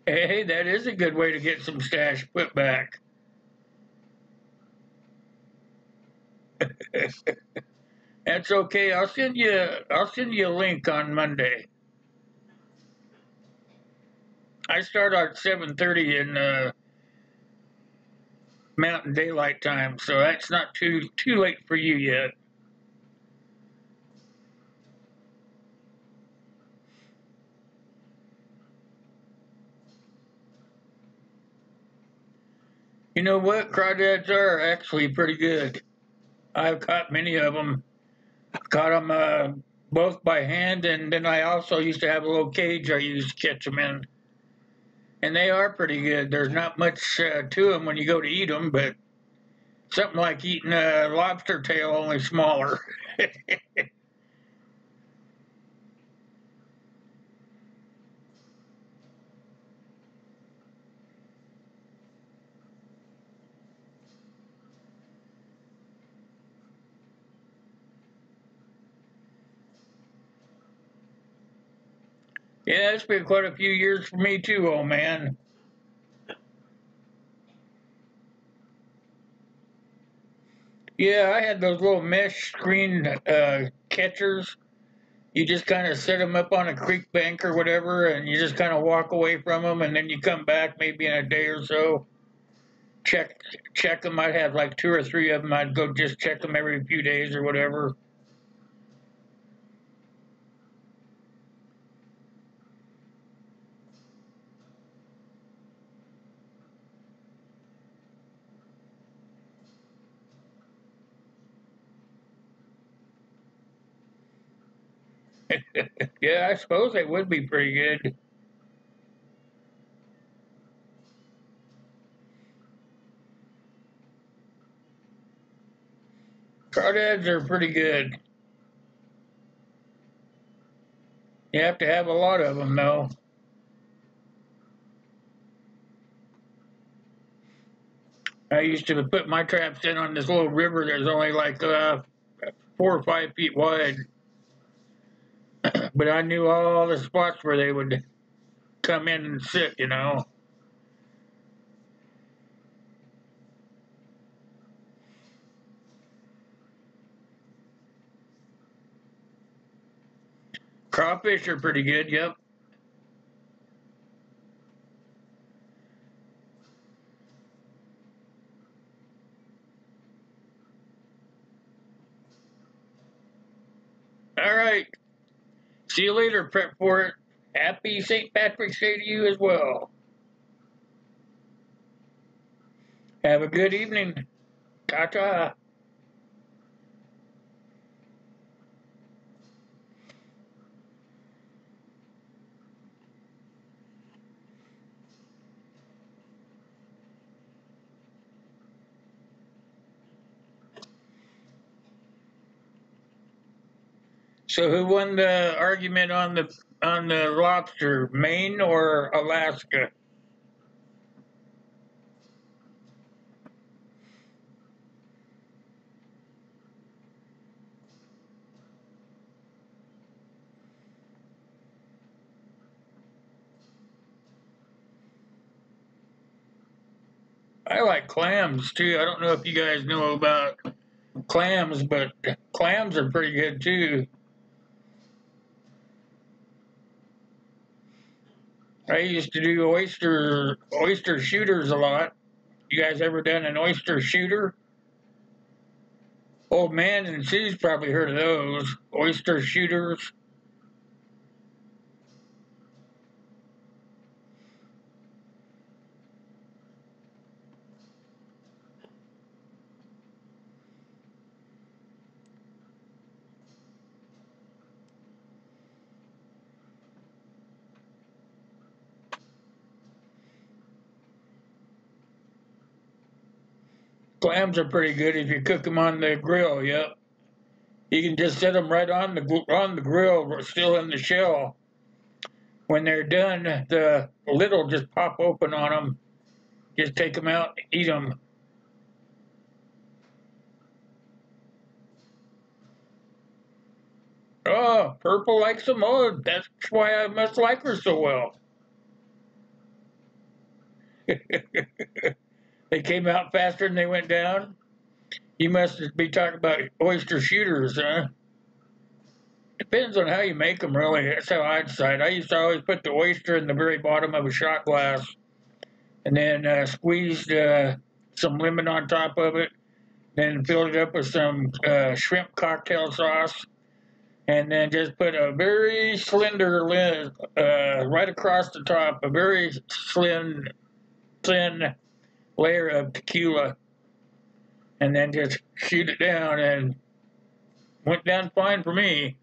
Hey, that is a good way to get some stash put back. That's okay. I'll send you a link on Monday. I start at 7:30 in Mountain Daylight Time, so that's not too late for you yet. You know what? Crawdads are actually pretty good. I've caught many of them. Caught them both by hand, and then I also used to have a little cage I used to catch them in. And they are pretty good. There's not much to them when you go to eat them, but something like eating a lobster tail, only smaller. Yeah, it's been quite a few years for me too, old man. Yeah, I had those little mesh screen catchers. You just kind of set them up on a creek bank or whatever, and you just kind of walk away from them, and then you come back maybe in a day or so. Check them. I'd have like two or three of them. I'd go just check them every few days or whatever. Yeah, I suppose they would be pretty good. Crawdads are pretty good. You have to have a lot of them, though. I used to put my traps in on this little river that's only like 4 or 5 feet wide, but I knew all the spots where they would come in and sit, you know. Crawfish are pretty good, yep. All right. See you later, prep for it. Happy St. Patrick's Day to you as well. Have a good evening. Ta ta. So who won the argument on the lobster, Maine or Alaska? I like clams too. I don't know if you guys know about clams, but clams are pretty good too. I used to do oyster shooters a lot. You guys ever done an oyster shooter? Old man and Sue's probably heard of those oyster shooters. Clams are pretty good if you cook them on the grill. Yep, you can just set them right on the grill, still in the shell. When they're done, the lid will just pop open on them. Just take them out, eat them. Oh, Purple likes them. Oh, that's why I must like her so well. They came out faster than they went down. You must be talking about oyster shooters, huh? Depends on how you make them, really. That's how I'd decide. I used to always put the oyster in the very bottom of a shot glass and then squeezed some lemon on top of it, then filled it up with some shrimp cocktail sauce, and then just put a very slender lid right across the top, a very thin layer of tequila, and then just shoot it down, and went down fine for me.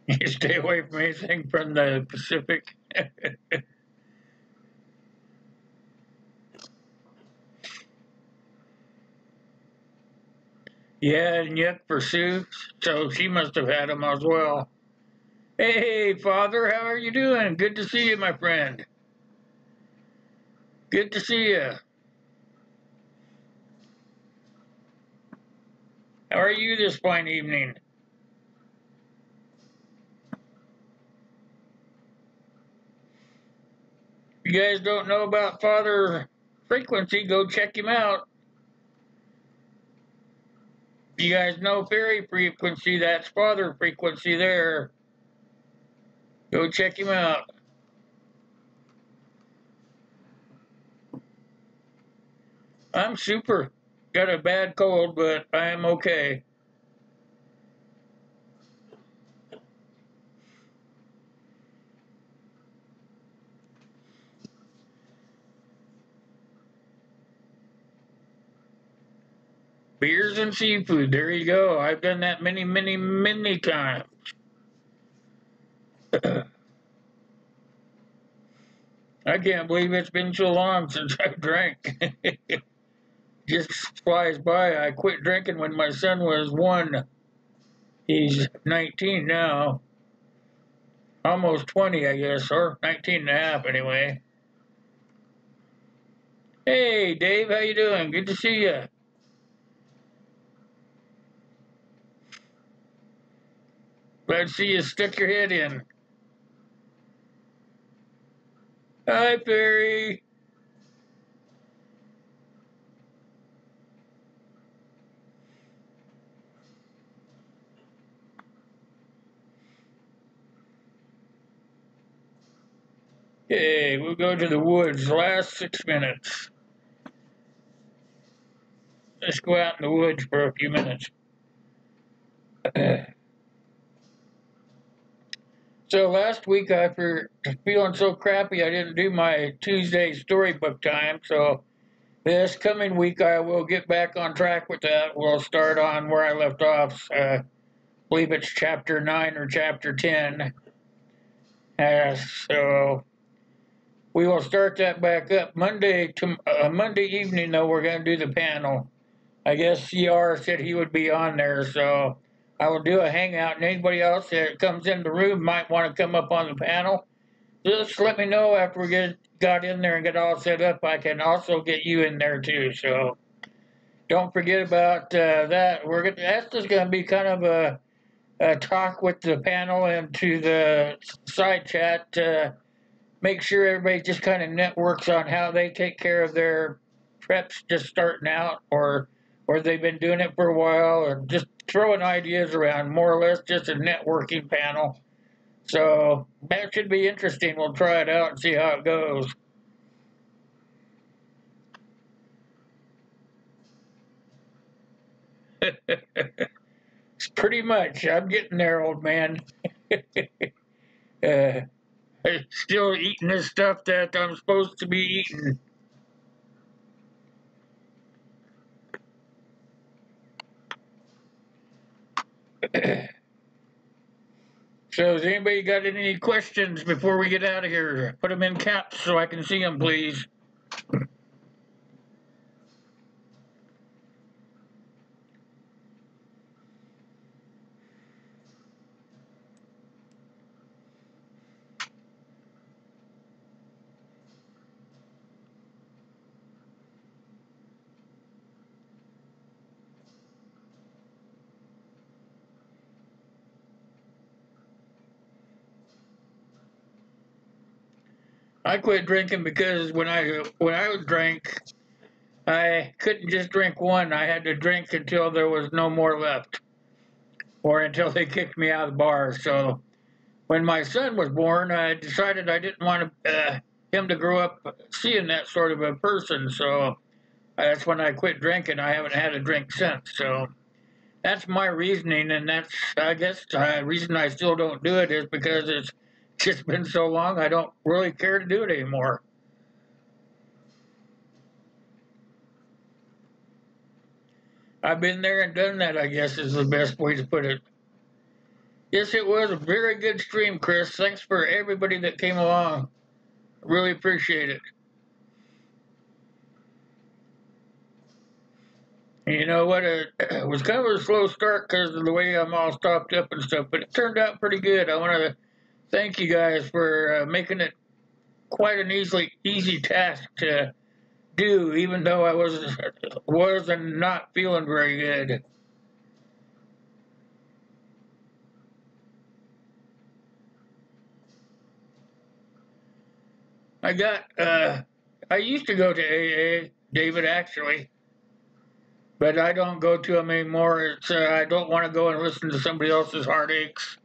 You stay away from anything from the Pacific. Yeah, and yuck for Sue, so she must have had them as well. Hey, Father, how are you doing? Good to see you, my friend. Good to see you. How are you this fine evening? If you guys don't know about Father Frequency, go check him out. If you guys know Fairy Frequency, that's Father Frequency there. Go check him out. I'm super. Got a bad cold, but I am okay. Beers and seafood. There you go. I've done that many, many, many times. I can't believe it's been so long since I drank. Just flies by. I quit drinking when my son was 1. He's 19 now. Almost 20, I guess, or 19 and a half anyway. Hey, Dave, how you doing? Good to see you. Glad to see you stick your head in. Hi, Perry. Okay, we'll go to the woods. Last 6 minutes. Let's go out in the woods for a few minutes. So last week, after feeling so crappy, I didn't do my Tuesday storybook time. So this coming week, I will get back on track with that. We'll start on where I left off. I believe it's chapter 9 or chapter 10. So we will start that back up Monday evening. Though we're going to do the panel. I guess CR said he would be on there, so I will do a hangout. And anybody else that comes in the room might want to come up on the panel. Just let me know after we got in there and get all set up. I can also get you in there too. So don't forget about that. That's just going to be kind of a talk with the panel and to the side chat. Make sure everybody just kind of networks on how they take care of their preps just starting out, or they've been doing it for a while, or just throwing ideas around. More or less just a networking panel. So that should be interesting. We'll try it out and see how it goes. It's pretty much. I'm getting there, old man. uh, Still eating this stuff that I'm supposed to be eating. So has anybody got any questions before we get out of here? Put them in caps so I can see them, please. I quit drinking because when I drank, I couldn't just drink one. I had to drink until there was no more left, or until they kicked me out of the bar. So when my son was born, I decided I didn't want him to grow up seeing that sort of a person. So that's when I quit drinking. I haven't had a drink since. So that's my reasoning, and that's, I guess, the reason I still don't do it is because it's just been so long. I don't really care to do it anymore. I've been there and done that, I guess, is the best way to put it. Yes, it was a very good stream, Chris. Thanks for everybody that came along. Really appreciate it. And you know what? It was kind of a slow start because of the way I'm all stopped up and stuff, but it turned out pretty good. I want to thank you guys for making it quite an easy task to do, even though I was and not feeling very good. I got I used to go to AA, David, actually, but I don't go to them anymore. It's I don't want to go and listen to somebody else's heartaches.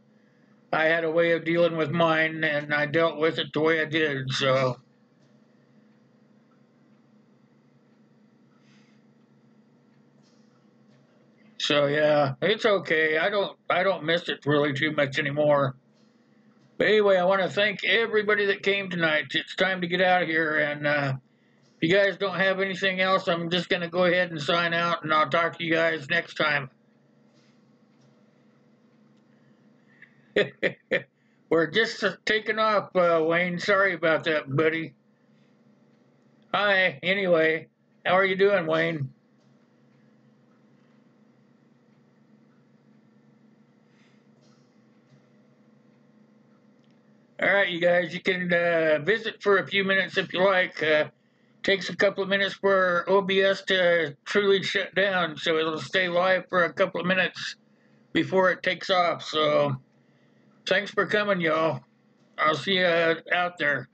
I had a way of dealing with mine, and I dealt with it the way I did. So yeah, it's okay. I don't miss it really too much anymore. But anyway, I want to thank everybody that came tonight. It's time to get out of here, and if you guys don't have anything else, I'm just going to go ahead and sign out, and I'll talk to you guys next time. We're just taking off, Wayne. Sorry about that, buddy. Hi, anyway. How are you doing, Wayne? All right, you guys, you can visit for a few minutes if you like. Takes a couple of minutes for OBS to truly shut down, so it'll stay live for a couple of minutes before it takes off. So thanks for coming, y'all. I'll see you out there.